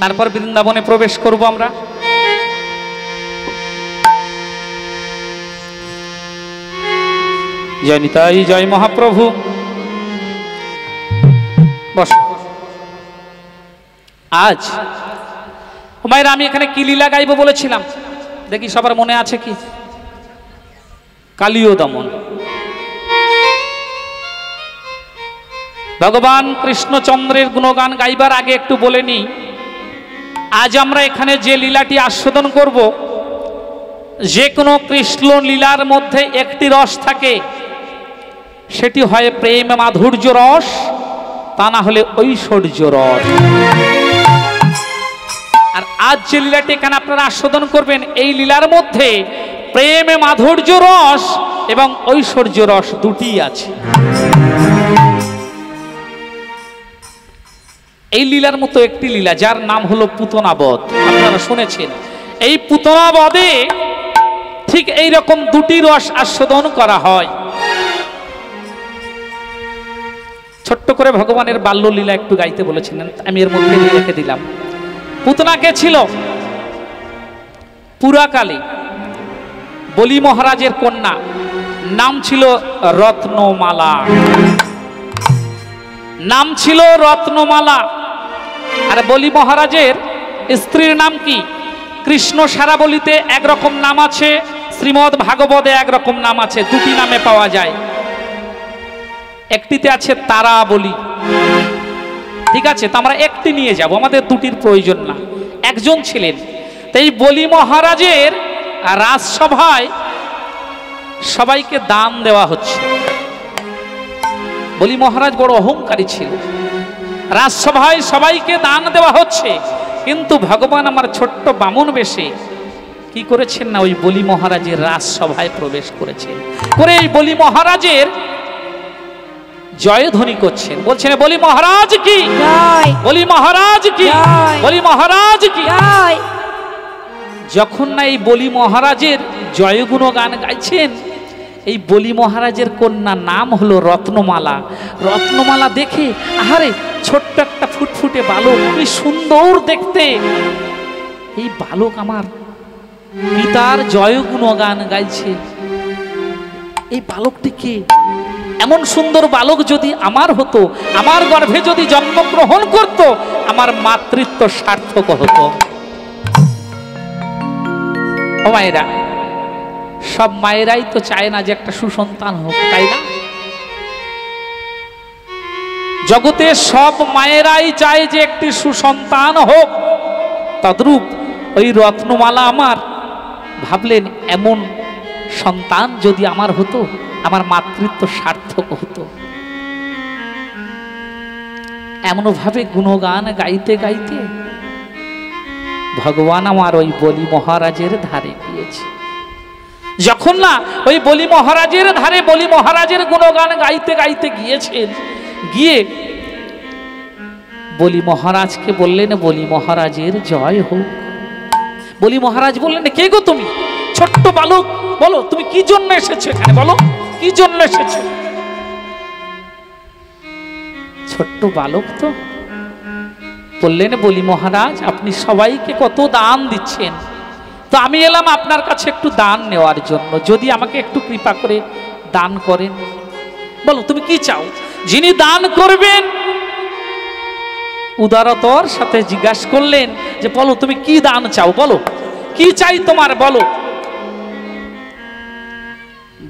তারপর বৃন্দাবনে প্রবেশ করব আমরা। জয় নিতাই, জয় মহাপ্রভু। বস। আজ মায়েরা আমি এখানে কি লীলা গাইব বলেছিলাম, দেখি সবার মনে আছে কি? কালীয় দমন। ভগবান কৃষ্ণচন্দ্রের গুণগান গাইবার আগে একটু বলে নিই, আজ আমরা এখানে যে লীলাটি আস্বাদন করব, যে কোনো কৃষ্ণ লীলার মধ্যে একটি রস থাকে, সেটি হয় প্রেম মাধুর্য রস, তা না হলে ঐশ্বর্য রস। আর আজ যে লীলাটি এখানে আপনারা আস্বাদন করবেন, এই লীলার মধ্যে প্রেম মাধুর্য রস এবং ঐশ্বর্য রস দুটি আছে। এই লীলার মতো একটি লীলা, যার নাম হলো পুতনা বধ, আপনারা শুনেছেন। এই পুতনা বধে ঠিক এই রকম দুটি রস আস্বাদন করা হয়। ছোট্ট করে ভগবানের বাল্য লীলা একটু গাইতে বলেছিলেন, আমি এর মধ্যে রেখে দিলাম। পুতনা কে ছিল? পুরাকালে বলি মহারাজের কন্যা, নাম ছিল রত্নমালা। নাম ছিল রত্নমালা। আর বলি মহারাজের স্ত্রীর নাম কি? কৃষ্ণ সারাবলিতে একরকম নাম আছে, শ্রীমদ ভাগবতে একরকম নাম আছে, দুটি নামে পাওয়া যায়। একটিতে আছে তারা বলি, ঠিক আছে, তো আমরা একটি নিয়ে যাব, আমাদের দুটির প্রয়োজন না। একজন ছিলেন, তাই বলি মহারাজের রাজসভায় সবাইকে দান দেওয়া হচ্ছে। বলি মহারাজ বড় অহংকারী ছিল, রাজসভায় সবাইকে দান দেওয়া হচ্ছে, কিন্তু ভগবান আমার ছোট্ট বামন বেশে কি করেছেন না, ওই বলি মহারাজের রাজসভায় প্রবেশ করেছেন, করে এই বলি মহারাজের জয়ধ্বনি করছেন, বলছেন বলি মহারাজ কি জয়, বলি মহারাজ কি জয়, বলি মহারাজ কি জয়। যখন না এই বলি মহারাজের জয়গুণ গান গাইছেন, এই বলি মহারাজের কন্যা নাম হলো রত্নমালা। রত্নমালা দেখে, আহারে ছোট্ট একটা ফুটফুটে বালক, কি সুন্দর দেখতে, এই বালক আমার পিতার জয়গুণ গান গাইছে, এই বালকটি কে? এমন সুন্দর বালক যদি আমার হতো, আমার গর্ভে যদি জন্মগ্রহণ করত, আমার মাতৃত্ব সার্থক হতো। ও মায়েরা, সব মায়েরাই তো চায় না যে একটা সুসন্তান হোক, তাই না? জগতে সব মায়েরাই চায় যে একটি সুসন্তান হোক। তদ্রূপ ওই রত্নমালা আমার ভাবলেন, এমন সন্তান যদি আমার হতো, আমার মাতৃত্ব সার্থক হতো। এমন ভাবে গুণগান গাইতে গাইতে ভগবান আমার ওই বলি মহারাজের ধারে গিয়েছে। যখন না ওই বলি মহারাজের ধারে বলি মহারাজের গুণগান গাইতে গাইতে গিয়েছেন, গিয়ে বলি মহারাজকে বললেন, বলি মহারাজের জয় হোক। বলি মহারাজ বললেন, কে গো তুমি? ছোট্ট বালক, বলো তুমি কি জন্য এসেছো এখানে, বলো কি জন্য এসেছো? ছোট্ট বালক তো বললেন, বলি মহারাজ আপনি সবাইকে কত দান দিচ্ছেন, তো আমি এলাম আপনার কাছে একটু দান নেওয়ার জন্য, যদি আমাকে একটু কৃপা করে দান করেন। বলো তুমি কি চাও? যিনি দান করবেন উদারতার সাথে জিজ্ঞাসা করলেন যে বলো তুমি কি দান চাও, বলো কি চাই তোমার, বলো।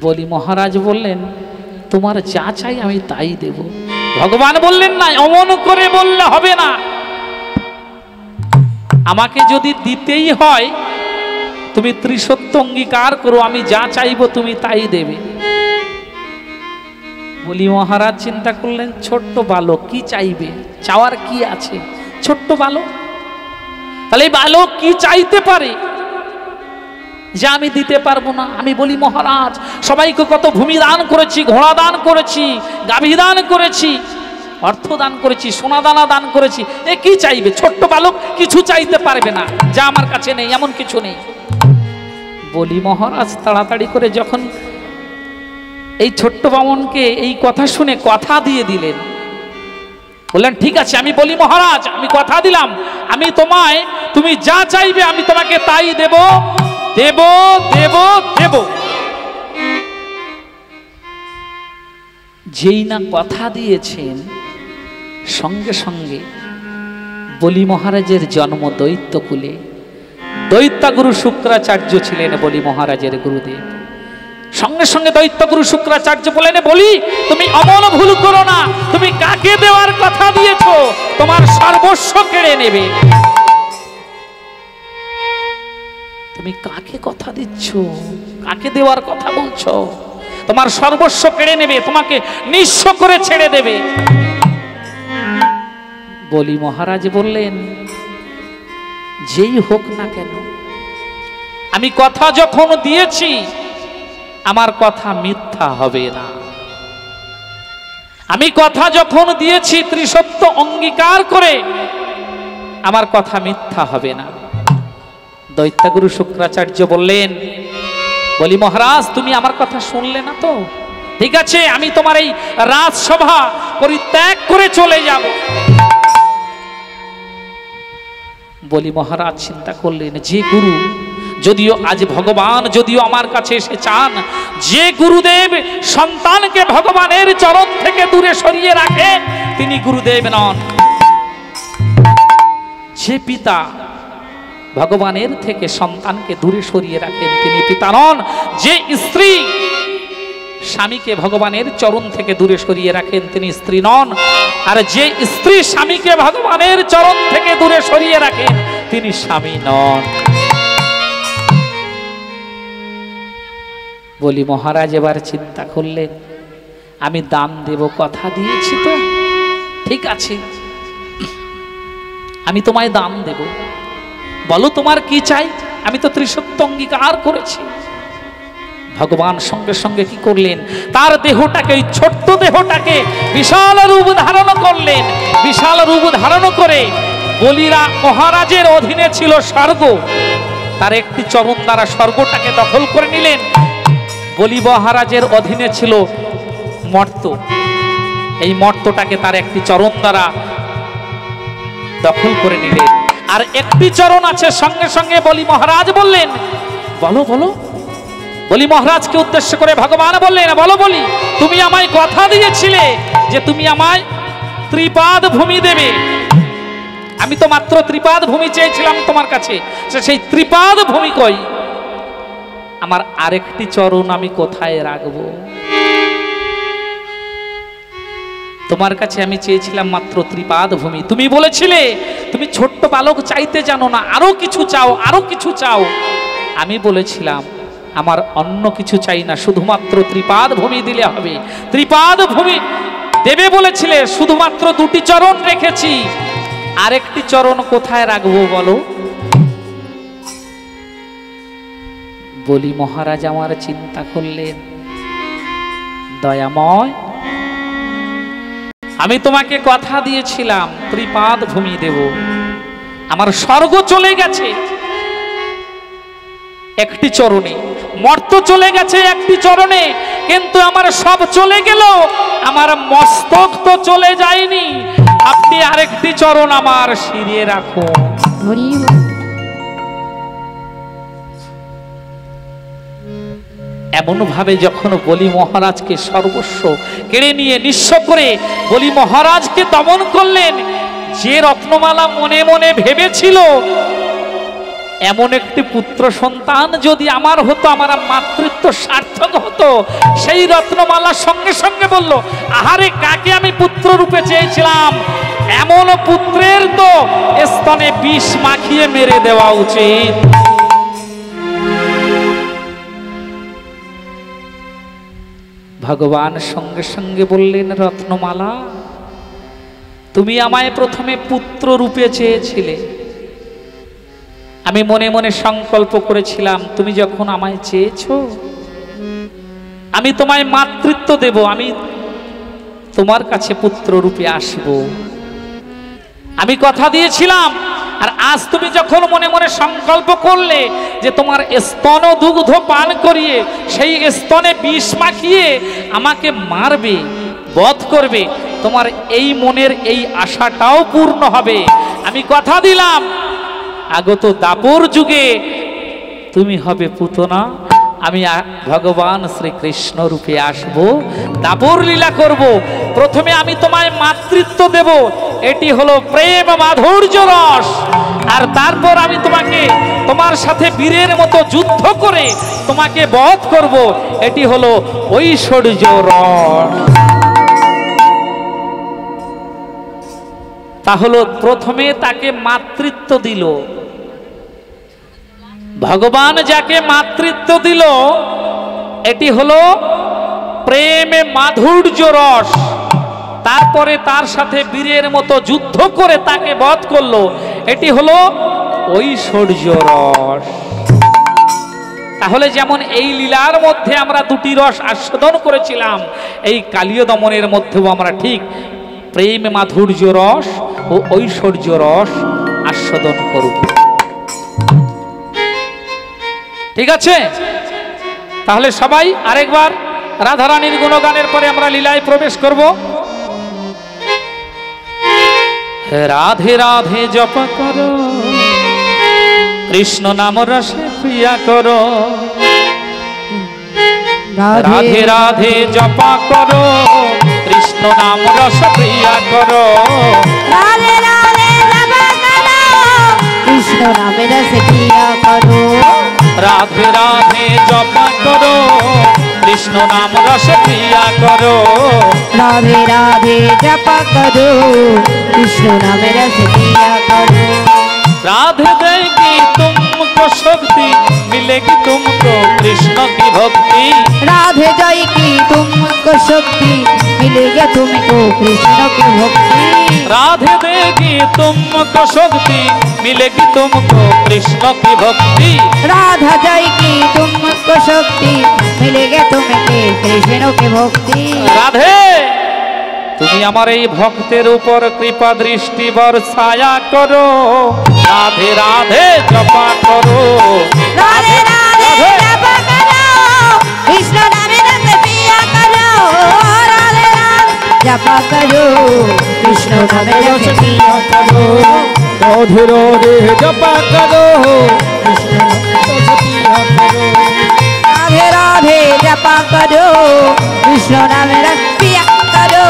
বলি মহারাজ বললেন, তোমার যা চাই আমি তাই দেব। ভগবান বললেন, না অমন করে বললে হবে না, আমাকে যদি দিতেই হয় তুমি ত্রিসত্য অঙ্গীকার করো, আমি যা চাইবো তুমি তাই দেবে। বলি মহারাজ চিন্তা করলেন, ছোট্ট বালক কি চাইবে, চাওয়ার কি আছে? ছোট্ট বালক, তাহলে এই বালক কি চাইতে পারে যা আমি দিতে পারবো না? আমি বলি মহারাজ সবাইকে কত ভূমি দান করেছি, ঘোড়া দান করেছি, গাভী দান করেছি, অর্থ দান করেছি, সোনা দানা দান করেছি, এ কি চাইবে? ছোট্ট বালক কিছু চাইতে পারবে না, যা আমার কাছে নেই এমন কিছু নেই। বলি মহারাজ তাড়াতাড়ি করে যখন এই ছোট্ট বামনকে এই কথা শুনে কথা দিয়ে দিলেন, বললেন ঠিক আছে, আমি বলি মহারাজ, আমি কথা দিলাম, আমি তোমায়, তুমি যা চাইবে আমি তোমাকে তাই দেব দেব দেব দেব। যেই না কথা দিয়েছেন, সঙ্গে সঙ্গে বলি মহারাজের জন্ম দৈত্যকুলে। দৈত্যগুরু শুক্রাচার্য ছিলেন বলি মহারাজের গুরুদেব। সঙ্গে সঙ্গে দৈত্যগুরু শুক্রাচার্য বলেন, বলি তুমি অমন ভুল করো না, তুমি কাকে দেওয়ার কথা দিয়েছো তোমার সর্বস্ব কেড়ে নেবে। তুমি কাকে কথা দিচ্ছ, কাকে দেওয়ার কথা বলছো, তোমার সর্বস্ব কেড়ে নেবে, তোমাকে নিঃস্ব করে ছেড়ে দেবে। বলি মহারাজ বললেন, যেই হোক না কেন, আমি কথা যখন দিয়েছি আমার কথা মিথ্যা হবে না। আমি কথা যখন দিয়েছি ত্রিসত্য অঙ্গীকার করে, আমার কথা মিথ্যা হবে না। দৈত্যগুরু শুক্রাচার্য বললেন, বলি মহারাজ তুমি আমার কথা শুনলে না তো? ঠিক আছে, আমি তোমার এই রাজসভা পরিত্যাগ করে চলে যাব। বলি মহারাজ চিন্তা করলেন, যে গুরু, যদিও আজ ভগবান যদিও আমার কাছে এসে চান, যে গুরুদেব সন্তানকে ভগবানের চরণ থেকে দূরে সরিয়ে রাখেন তিনি গুরুদেব নন। যে পিতা ভগবানের থেকে সন্তানকে দূরে সরিয়ে রাখেন তিনি পিতা নন। যে স্ত্রী স্বামীকে ভগবানের চরণ থেকে দূরে সরিয়ে রাখেন তিনি স্ত্রী নন। আর যে স্ত্রী স্বামীকে ভগবানের চরণ থেকে দূরে সরিয়ে রাখেন তিনি স্বামী নন। বলি মহারাজ এবার চিন্তা করলেন, আমি দান দেব কথা দিয়েছি তো, ঠিক আছে আমি তোমায় দান দেব, বলো তোমার কি চাই, আমি তো ত্রিসত্য অঙ্গীকার করেছি। ভগবান সঙ্গে সঙ্গে কি করলেন, তার দেহটাকে, ওই ছোট্ট দেহটাকে বিশাল রূপ ধারণ করলেন। বিশাল রূপ ধারণ করে বলিরা মহারাজের অধীনে ছিল স্বর্গ, তার একটি চরণ দ্বারা স্বর্গটাকে দখল করে নিলেন। বলি মহারাজের অধীনে ছিল মর্ত, এই মর্তটাকে তার একটি চরণ দ্বারা দখল করে নিলেন। আর একটি চরণ আছে, সঙ্গে সঙ্গে বলি মহারাজ বললেন, বলো বলো। বলি মহারাজকে উদ্দেশ্য করে ভগবান বললেন, বলো বলি তুমি আমায় কথা দিয়েছিলে যে তুমি আমায় ত্রিপাদ ভূমি দেবে। আমি তো মাত্র ত্রিপাদ ভূমি চেয়েছিলাম তোমার কাছে, সেই ত্রিপাদ ভূমি কই? আমার আরেকটি চরণ আমি কোথায় রাখবো? তোমার কাছে আমি চেয়েছিলাম মাত্র ত্রিপাদ ভূমি, তুমি বলেছিলে তুমি ছোট্ট বালক চাইতে জানো না, আরো কিছু চাও, আরো কিছু চাও। আমি বলেছিলাম আমার অন্য কিছু চাই না, শুধুমাত্র ত্রিপাদ ভূমি দিলে হবে। ত্রিপাদ ভূমি দেবে বলেছিলে, শুধুমাত্র দুটি চরণ রেখেছি, আরেকটি চরণ কোথায় রাখবো বলো? বলি মহারাজ আমার চিন্তা করলেন, দয়াময় আমি তোমাকে কথা দিয়েছিলাম ত্রিপাদ ভূমি দেব, আমার স্বর্গ চলে গেছে একটি চরণে, মর্ত চলে গেছে একটি চরণে, কিন্তু আমার সব চলে গেল, আমার মস্তক তো চলে যায়নি। আপনি আরেকটি চরণ আমার শিরে রাখুন। এমন ভাবে যখন বলি মহারাজকে সর্বস্ব কেড়ে নিয়ে নিঃস্ব করে বলি মহারাজকে দমন করলেন, যে রত্নমালা মনে মনে ভেবেছিল এমন একটি পুত্র সন্তান যদি আমার হতো, আমার মাতৃত্ব সার্থক হতো, সেই রত্নমালা সঙ্গে সঙ্গে বলল, আহারে কাকে আমি পুত্র রূপে চেয়েছিলাম, এমন পুত্রের তো স্তনে বিষ মাখিয়ে মেরে দেওয়া উচিত। ভগবান সঙ্গে সঙ্গে বললেন, রত্নমালা তুমি আমায় প্রথমে পুত্র রূপে চেয়েছিলে, আমি মনে মনে সংকল্প করেছিলাম তুমি যখন আমায় চেয়েছো আমি তোমায় মাতৃত্ব দেব, আমি তোমার কাছে পুত্র রূপে আসব, আমি কথা দিয়েছিলাম। আর আজ তুমি যখন মনে মনে সংকল্প করলে যে তোমার স্তন দুগ্ধ পান করিয়ে সেই স্তনে বিষ মাখিয়ে আমাকে মারবে, বধ করবে, তোমার এই মনের এই আশাটাও পূর্ণ হবে। আমি কথা দিলাম আগত দাপর যুগে তুমি হবে পুতনা, আমি ভগবান শ্রীকৃষ্ণ রূপে আসব, দাপর লীলা করব। প্রথমে আমি তোমায় মাতৃত্ব দেব, এটি হলো প্রেম মাধুর্য রস। আর তারপর আমি তোমাকে তোমার সাথে বীরের মতো যুদ্ধ করে তোমাকে বধ করব, এটি হলো ঐশ্বর্য রস। তাহলে প্রথমে তাকে মাতৃত্ব দিল, ভগবান যাকে মাতৃত্ব দিল এটি হলো প্রেমে মাধুর্য রস। তারপরে তার সাথে বীরের মতো যুদ্ধ করে তাকে বধ করলো, এটি হলো ঐশ্বর্য রস। তাহলে যেমন এই লীলার মধ্যে আমরা দুটি রস আস্বাদন করেছিলাম, এই কালীয় দমনের মধ্যেও আমরা ঠিক প্রেম মাধুর্য রস ও ঐশ্বর্য রস আস্বাদন করব। ঠিক আছে? তাহলে সবাই আরেকবার রাধারানীর গুণগানের পরে আমরা লীলায় প্রবেশ করব। রাধে রাধে জপ করো, কৃষ্ণ নাম রসে প্রিয়া করো। রাধে রাধে জপ করো, কৃষ্ণ নাম রস প্রিয়া করো। রাধে রাধে জপ করো, কৃষ্ণ নামে রস প্রিয়া করো। রাধে রাধে জপ করো, কৃষ্ণ নাম রস প্রিয়া করো। রাধে রাধে জপ করো, কৃষ্ণ নামে রস প্রিয়া করো। राधे देगी तुमको शक्ति, मिलेगी तुमको कृष्ण की भक्ति। राधे जाएगी तुमको शक्ति, मिलेगा तुमको कृष्ण की भक्ति। राधे देगी तुमको शक्ति, मिलेगी तुमको कृष्ण की भक्ति। राधा जाएगी तुमको शक्ति, मिलेगा तुमको कृष्ण की भक्ति। राधे তুমি আমার এই ভক্তের উপর কৃপা দৃষ্টি বর্ষায়া করো। রাধে রাধে জপা করো, राधे राधे जप करो, कृष्ण नामे रस पिया करो। राधे राधे जप करो, कृष्ण नामे रस पिया करो। राधे राधे जपा करो, कृष्ण रस पिया करो। राधे राधे जप करो, कृष्ण नामे रस पिया करो।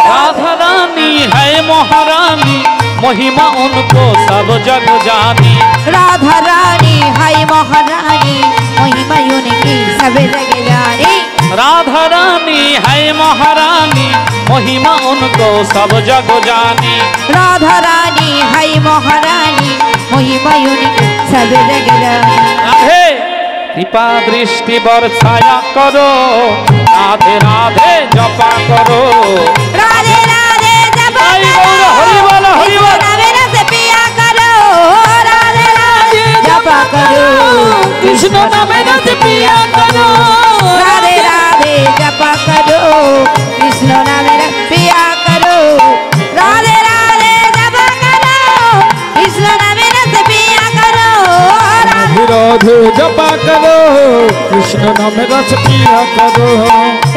राधा रानी है महारानी, महिमा उनको सब जग जानी। राधा रानी हाय महारानी, महिमा उनकी सब जग जानी। राधा रानी है महारानी, महिमा उनको सब जग जानी। राधा रानी हाय महारानी, महिमा उनकी सब जग जानी। राधे कृपा दृष्टि बरसाया करो, राधे राधे जपा करो। राधे राधे जप हरि करो, बोल, हरि बोल, हरि बोल। कृष्ण नामे रस पिया करो। राधे राधे जप करो, कृष्ण नामे रस पिया करो। राधे राधे जप करो, कृष्ण नामे रस पिया करो। राधे राधे जप करो, कृष्ण नामे रस पिया करो। राधे राधे जपा करो, कृष्ण नाम रस पिया करो।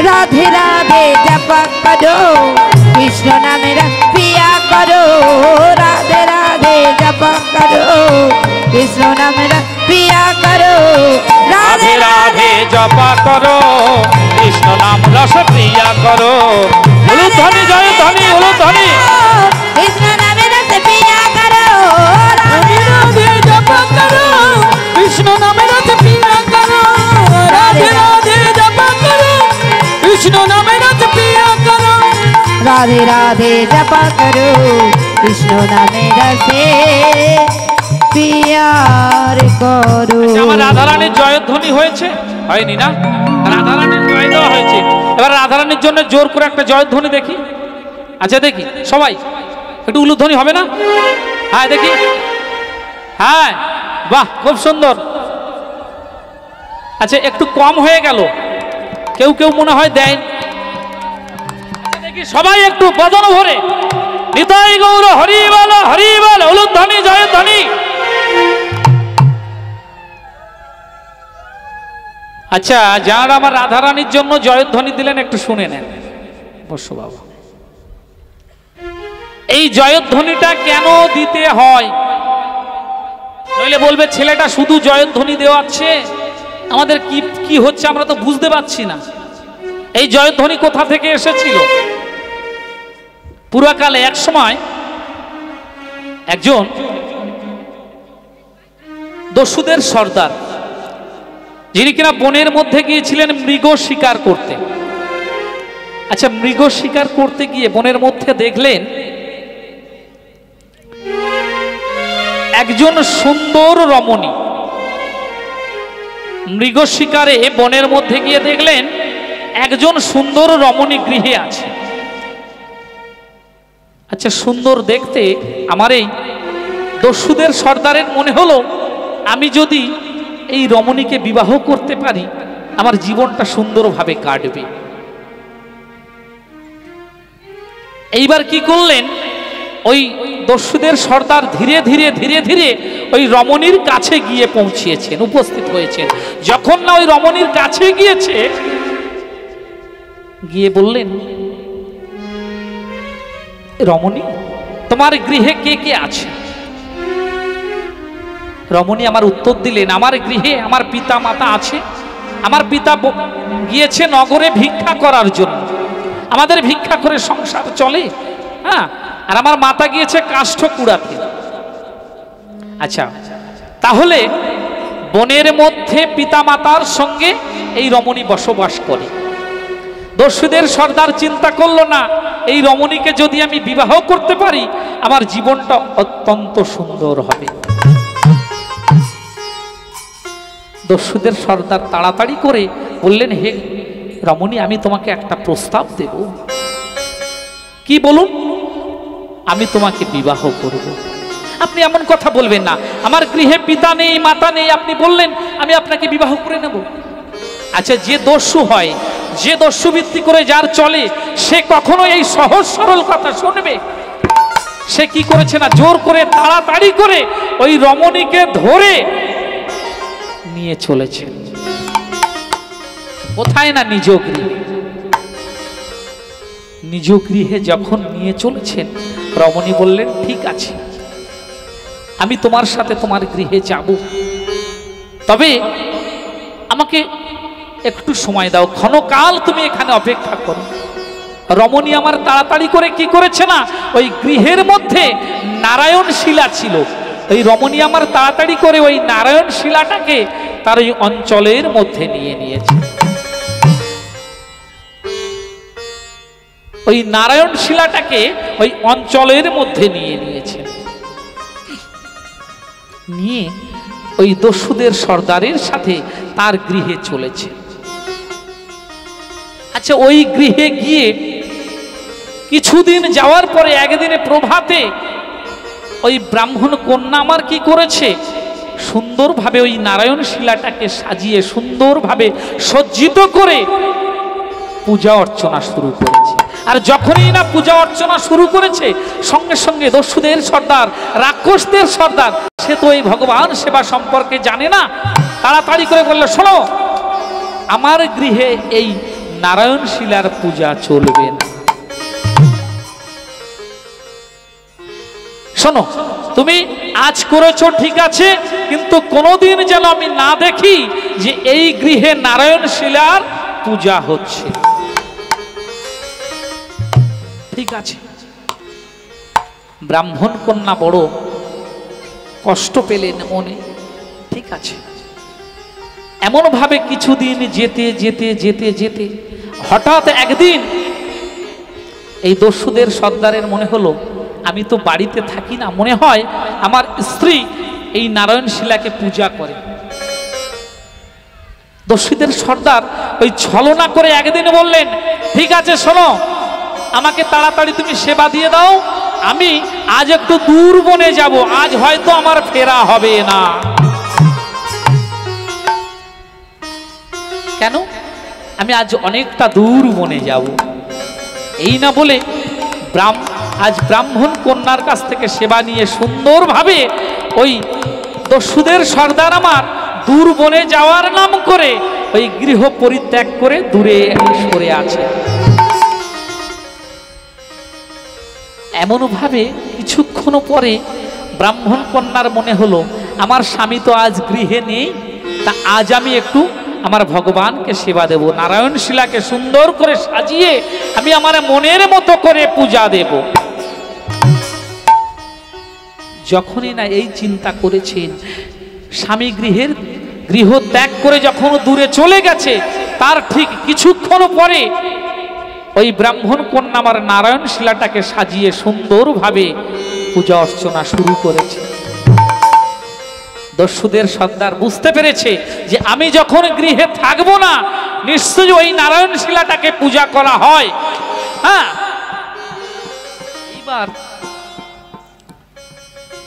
राधे राधे जप करो, कृष्ण नामे रस पिया करो। राधे राधे जप करो, कृष्ण नामे रस पिया करो। राधे राधे जपा करो, कृष्ण नाम रस प्रिया करो। उलूध्वनि जय ध्वनि, उलूध्वनि। कृष्ण नामे रस पिया करो। राधे राधे जप करो, कृष्ण नाम रस पिया करो। राधे राधे जप करो, कृष्ण नाम रस पिया करो। राधे राधे जप करो, कृष्ण नामे रसे পিয়ার করো। আমার রাধারানীর জয়ধ্বনি হয়েছে, হয়নি না? রাধারানীর জয় দেওয়া হয়েছে। এবার রাধারানীর জন্য জোর করে একটা জয়ধ্বনি দেখি। আচ্ছা দেখি সবাই একটু উলুধ্বনি হবে না? হ্যাঁ দেখি, হ্যাঁ বাহ খুব সুন্দর। আচ্ছা একটু কম হয়ে গেল, কেউ কেউ মনে হয় দেয়। আচ্ছা দেখি সবাই একটু বদন ভরে নিতাই গৌর হরি বল, হরি বল, উলুধ্বনি জয়ধ্বনি। আচ্ছা যারা আমার রাধারানীর জন্য জয়ধ্বনি দিলেন একটু শুনে নেন। বসো বাবা। এই জয়ধ্বনিটা কেন দিতে হয়? নইলে বলবে ছেলেটা শুধু জয়ধ্বনি দেওয়াচ্ছে, আমাদের কি কি হচ্ছে আমরা তো বুঝতে পারছি না। এই জয়ধ্বনি কোথা থেকে এসেছিল? পুরাকালে এক সময় একজন দস্যুদের সর্দার, যিনি কিনা বনের মধ্যে গিয়েছিলেন মৃগ শিকার করতে। আচ্ছা, মৃগ শিকার করতে গিয়ে বনের মধ্যে দেখলেন একজন সুন্দর রমণী। মৃগ শিকারে বনের মধ্যে গিয়ে দেখলেন একজন সুন্দর রমণী গৃহে আছে। আচ্ছা, সুন্দর দেখতে আমার এই দস্যুদের সর্দারের মনে হলো, আমি যদি এই রমণীকে বিবাহ করতে পারি আমার জীবনটা সুন্দরভাবে কাটবে। এইবার কি করলেন, ওই দস্যুদের সর্দার ধীরে ধীরে ধীরে ধীরে ওই রমণীর কাছে গিয়ে পৌঁছিয়েছেন, উপস্থিত হয়েছেন। যখন না ওই রমণীর কাছে গিয়েছে, গিয়ে বললেন, রমণী, তোমার গৃহে কে কে আছে? রমণী আমার উত্তর দিলেন, আমার গৃহে আমার পিতা মাতা আছে। আমার পিতা গিয়েছে নগরে ভিক্ষা করার জন্য, আমাদের ভিক্ষা করে সংসার চলে। হ্যাঁ, আর আমার মাতা গিয়েছে কাষ্ঠ কুড়াতে। আচ্ছা, তাহলে বনের মধ্যে পিতা মাতার সঙ্গে এই রমণী বসবাস করে। দস্যুদের সর্দার চিন্তা করলো না, এই রমণীকে যদি আমি বিবাহ করতে পারি আমার জীবনটা অত্যন্ত সুন্দর হবে। দস্যুদের সর্দার তাড়াতাড়ি করে বললেন, হে রমণী, আমি তোমাকে একটা প্রস্তাব দেব। কি বলুন? আমি তোমাকে বিবাহ করব। আপনি এমন কথা বলবেন না, আমার গৃহে পিতা নেই মাতা নেই, আপনি বললেন আমি আপনাকে বিবাহ করে নেব। আচ্ছা, যে দস্যু হয়, যে দস্যুবৃত্তি করে যার চলে, সে কখনো এই সহজ সরল কথা শুনবে? সে কি করেছে না, জোর করে তাড়াতাড়ি করে ওই রমণীকে ধরে নিয়ে চলেছে। কোথায় না, নিজ গৃহে। নিজ গৃহে যখন নিয়ে চলেছেন, রমণী বললেন, ঠিক আছে, আমি তোমার সাথে তোমার গৃহে যাব, তবে আমাকে একটু সময় দাও, ক্ষণকাল তুমি এখানে অপেক্ষা করো। রমণী আমার তাড়াতাড়ি করে কি করেছে না, ওই গৃহের মধ্যে নারায়ণ শিলা ছিল, ওই রমণী আমার তাড়াতাড়ি করে ওই নারায়ণ শিলাটাকে তার ওই অঞ্চলের মধ্যে নিয়ে নিয়েছে। ওই নারায়ণ শিলাটাকে ওই অঞ্চলের মধ্যে নিয়ে নিয়েছে, নিয়ে ওই দস্যুদের সর্দারের সাথে তার গৃহে চলেছে। আচ্ছা, ওই গৃহে গিয়ে কিছুদিন যাওয়ার পরে একদিনে প্রভাতে ওই ব্রাহ্মণ কন্যা আমার কি করেছে, সুন্দরভাবে ওই নারায়ণ শিলাটাকে সাজিয়ে সুন্দরভাবে সজ্জিত করে পূজা অর্চনা শুরু করেছে। আর যখনই না পূজা অর্চনা শুরু করেছে, সঙ্গে সঙ্গে দস্যুদের সর্দার, রাক্ষসদের সর্দার, সে তো এই ভগবান সেবা সম্পর্কে জানে না, তাড়াতাড়ি করে বলল, শোনো, আমার গৃহে এই নারায়ণ শিলার পূজা চলবে না। শোনো, তুমি আজ করেছো ঠিক আছে, কিন্তু কোনোদিন যেন আমি না দেখি যে এই গৃহে নারায়ণ শিলার পূজা হচ্ছে। ঠিক আছে। ব্রাহ্মণ কন্যা বড় কষ্ট পেলেন মনে। ঠিক আছে, এমন ভাবে কিছুদিন যেতে যেতে যেতে যেতে হঠাৎ একদিন এই দস্যুদের সর্দারের মনে হলো, আমি তো বাড়িতে থাকি না, মনে হয় আমার স্ত্রী এই নারায়ণ শিলাকে পূজা করে। দস্যুদের সর্দার ওই ছলনা করে একদিন বললেন, ঠিক আছে, শোনো, আমাকে তাড়াতাড়ি তুমি সেবা দিয়ে দাও, আমি আজ একটু দূর বনে যাব, আজ হয়তো আমার ফেরা হবে না। কেন? আমি আজ অনেকটা দূর বনে যাব। এই না বলে আজ ব্রাহ্মণ কন্যার কাছ থেকে সেবা নিয়ে সুন্দরভাবে ওই দস্যুদের সর্দার আমার দূর বনে যাওয়ার নাম করে ওই গৃহ পরিত্যাগ করে দূরে সরে আছে। এমনভাবে কিছুক্ষণ পরে ব্রাহ্মণ কন্যার মনে হলো আমার স্বামী তো আজ গৃহে নেই, তা আজ আমি একটু আমার ভগবানকে সেবা দেব, নারায়ণ শিলাকে সুন্দর করে সাজিয়ে আমি আমার মনের মতো করে পূজা দেব। যখনই না এই চিন্তা করেছেন, স্বামী গৃহ ত্যাগ করে যখন দূরে চলে গেছে, তার ঠিক কিছুক্ষণ পরে ওই ব্রাহ্মণ কন্যা আমার নারায়ণ শিলাটাকে সাজিয়ে সুন্দরভাবে পূজা অর্চনা শুরু করেছে। দস্যুদের সর্দার বুঝতে পেরেছে যে আমি যখন গৃহে থাকবো না, নিশ্চয়ই ওই নারায়ণ শিলাটাকে পূজা করা হয়। হ্যাঁ, এইবার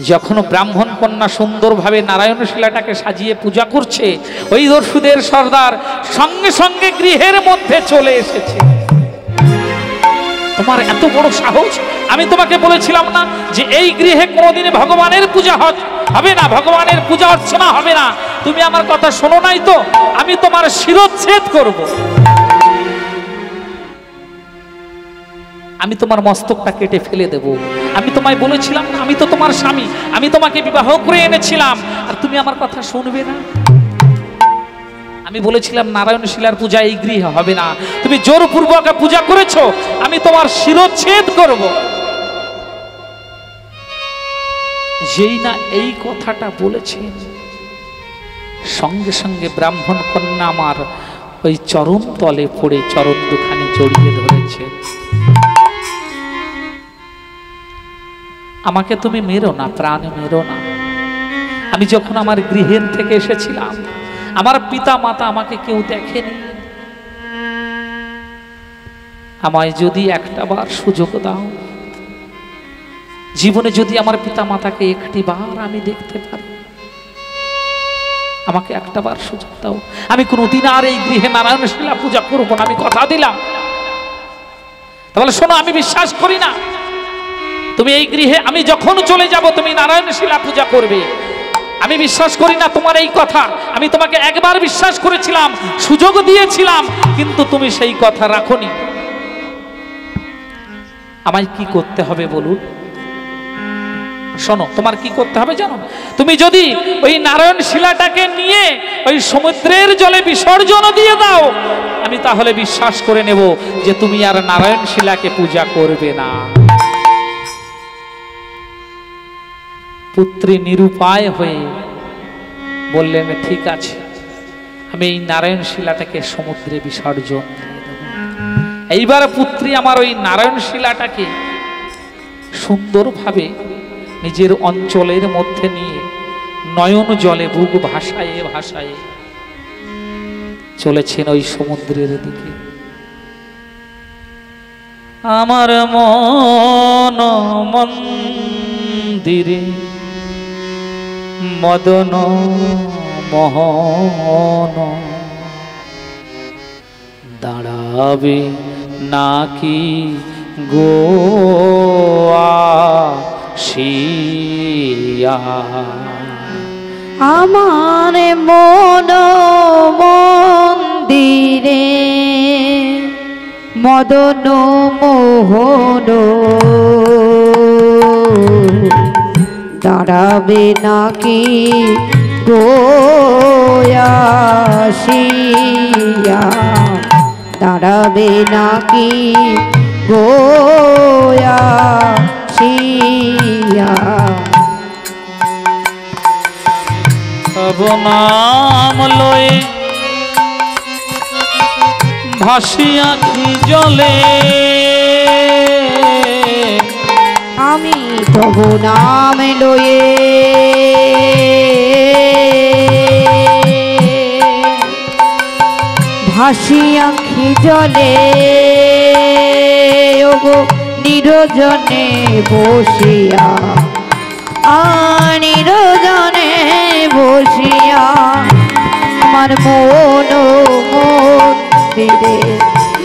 যখন ব্রাহ্মণ কন্যা সুন্দরভাবে নারায়ণ শিলাটাকে সাজিয়ে পূজা করছে, ওই দস্যুদের সর্দার সঙ্গে সঙ্গে গৃহের মধ্যে চলে এসেছে। তোমার এত বড় সাহস! আমি তোমাকে বলেছিলাম না যে এই গৃহে কোনোদিন ভগবানের পূজা হবে না, ভগবানের পূজা অর্চনা হবে না? তুমি আমার কথা শোনো নাই তো? আমি তোমার শিরচ্ছেদ করব, আমি তোমার মস্তকটা কেটে ফেলে দেব। আমি তোমায় বলেছিলাম, আমি তো তোমার স্বামী, আমি তোমাকে বিবাহ করে এনেছিলাম, আর তুমি আমার কথা শুনবে না? আমি বলেছিলাম নারায়ণ শিলার পূজা এই গৃহে হবে না, তুমি জোরপূর্বক পূজা করেছো, আমি তোমার শিরচ্ছেদ করব। যেই না এই কথাটা বলেছেন, সঙ্গে সঙ্গে ব্রাহ্মণ কন্যা আমার ওই চরণ তলে পড়ে চরণ দুখানি জড়িয়ে ধরেছে। আমাকে তুমি মেরো না, প্রাণ মেরো না। আমি যখন আমার গৃহের থেকে এসেছিলাম, আমার পিতা মাতা আমাকে কেউ দেখেনি। আমায় যদি একটাবার সুযোগ দাও, জীবনে যদি আমার পিতা মাতাকে একটি বার আমি দেখতে পারি, আমাকে একটাবার সুযোগ দাও, আমি কোনোদিন আর এই গৃহে নারায়ণ শিলা পূজা করব না, আমি কথা দিলাম। তাহলে শোনো, আমি বিশ্বাস করি না তুমি এই গৃহে, আমি যখন চলে যাব তুমি নারায়ণ শিলা পূজা করবে। আমি বিশ্বাস করি না তোমার এই কথা। আমি তোমাকে একবার বিশ্বাস করেছিলাম, সুযোগ দিয়েছিলাম, কিন্তু তুমি সেই কথা রাখোনি। আমায় কি করতে হবে বলুন? শোনো, তোমার কি করতে হবে জানো? তুমি যদি ওই নারায়ণ শিলাটাকে নিয়ে ওই সমুদ্রের জলে বিসর্জন দিয়ে দাও, আমি তাহলে বিশ্বাস করে নেব যে তুমি আর নারায়ণ শিলাকে পূজা করবে না। পুত্রী নিরুপায় হয়ে বললেন, ঠিক আছে, আমি এই নারায়ণ শিলাটাকে সমুদ্রে বিসর্জন দিয়ে দেব। এইবার পুত্রী আমার ওই নারায়ণ শিলাটাকে সুন্দরভাবে নিজের অঞ্চলের মধ্যে নিয়ে নয়ন জলে বুক ভাসায়ে ভাসায়ে চলেছেন ওই সমুদ্রের দিকে। আমার মন মন্দিরে মদন মোহন দাঁড়াবে নাকি গোয়া শিয়া। আমার মন মন্দিরে মদন মোহন দাঁড়াবে নাকি গোয়াশিয়া, দাঁড়াবে নাকি গোয়াশিয়া। তব নাম লয়ে ভাসি আখি জলে, আমি তব নাম লয়ে ভাসি আখি জলে, ওগো নিরজনে বসিয়া, নিরজনে বসিয়া আমার মন মন্দিরে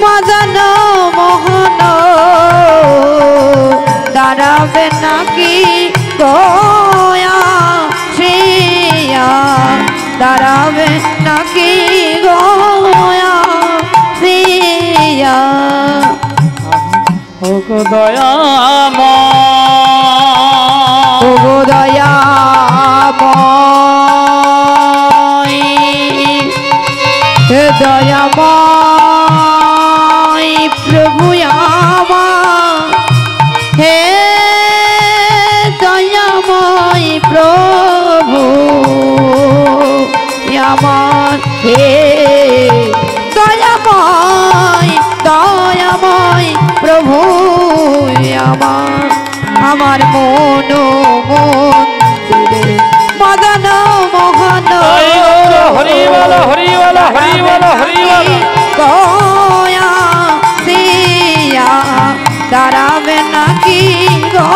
মদন মোহন দাঁড়াবে নাকি গোয়া শিয়া, দাঁড়াবে নাকি গোয়া শিয়া। ও গো দয়াময় দয়াময় দয়াময় প্রভু আমার হে দয়াময় প্রভু আমার হে দয়াময় দয়াময় প্রভু আমার মন মন্দিরে মদন মোহন হরিবালা হরিবালা হরিবালা হরিবালা গয়া সিয়া দাঁড়াবে নাকি গো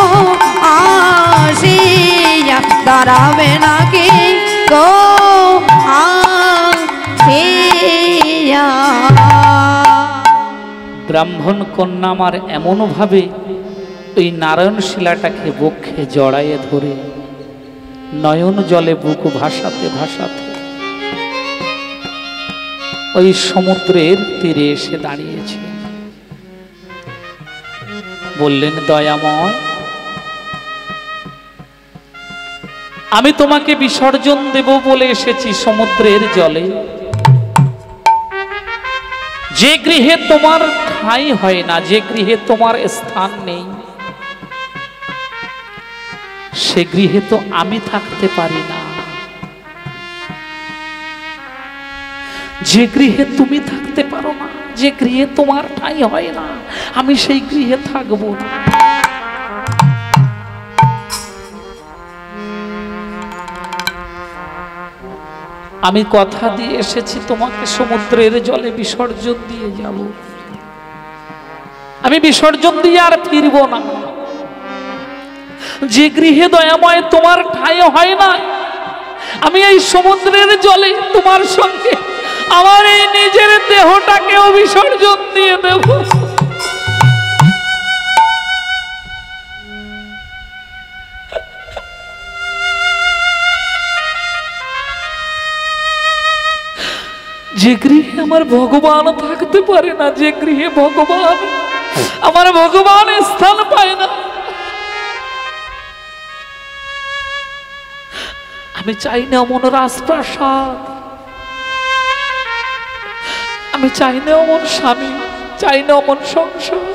আসিয়া দাঁড়াবে নাকি গো আসিয়া। ব্রাহ্মণ কন্যা আমার এমন ভাবে ওই নারায়ণ শিলাটাকে বক্ষে জড়াইয়ে ধরে নয়ন জলে বুক ভাসাতে ভাসাতে ওই সমুদ্রের তীরে এসে দাঁড়িয়েছে। বললেন দয়াময় আমি তোমাকে বিসর্জন দেব বলে এসেছি সমুদ্রের জলে। যে গৃহে তোমার ঠাঁই হয় না, যে গৃহে তোমার স্থান নেই, সে গৃহে তো আমি থাকতে পারি না। যে গৃহে তুমি থাকতে পারো না, যে গৃহে তোমার ঠাঁই হয় না, আমি সেই গৃহে থাকবো না। আমি কথা দিয়ে এসেছি তোমাকে সমুদ্রের জলে বিসর্জন দিয়ে যাব। আমি বিসর্জন দিয়ে আর ফিরব না। যে গৃহে দয়াময় তোমার ঠাঁই হয় না, আমি এই সমুদ্রের জলে তোমার সঙ্গে আমার এই নিজের দেহটাকেও বিসর্জন দিয়ে দেব। যে গৃহে আমার ভগবান থাকতে পারে না, যে গৃহে ভগবান আমার ভগবান স্থান পায় না, আমি চাই না অমন রাজপ্রাসাদ, আমি চাই না অমন স্বামী, চাই না অমন সংসার।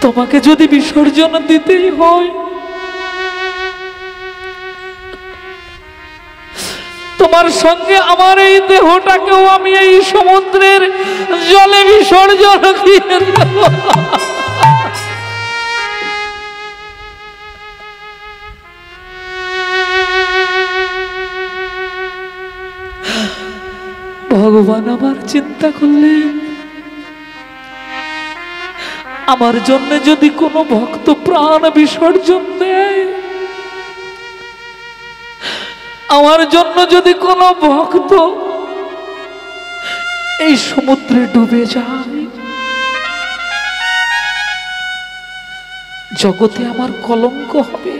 তোমাকে যদি বিসর্জন দিতেই হয়, তোমার সঙ্গে আমার এই দেহটাকেও আমি এই সমুদ্রের জলে বিসর্জন দিয়ে দেব। ভগবান আমার চিন্তা করলেন, আমার জন্য যদি কোনো ভক্ত প্রাণ বিসর্জন দেয়, আমার জন্য যদি কোনো ভক্ত এই সমুদ্রে ডুবে যায়, জগতে আমার কলঙ্ক হবে।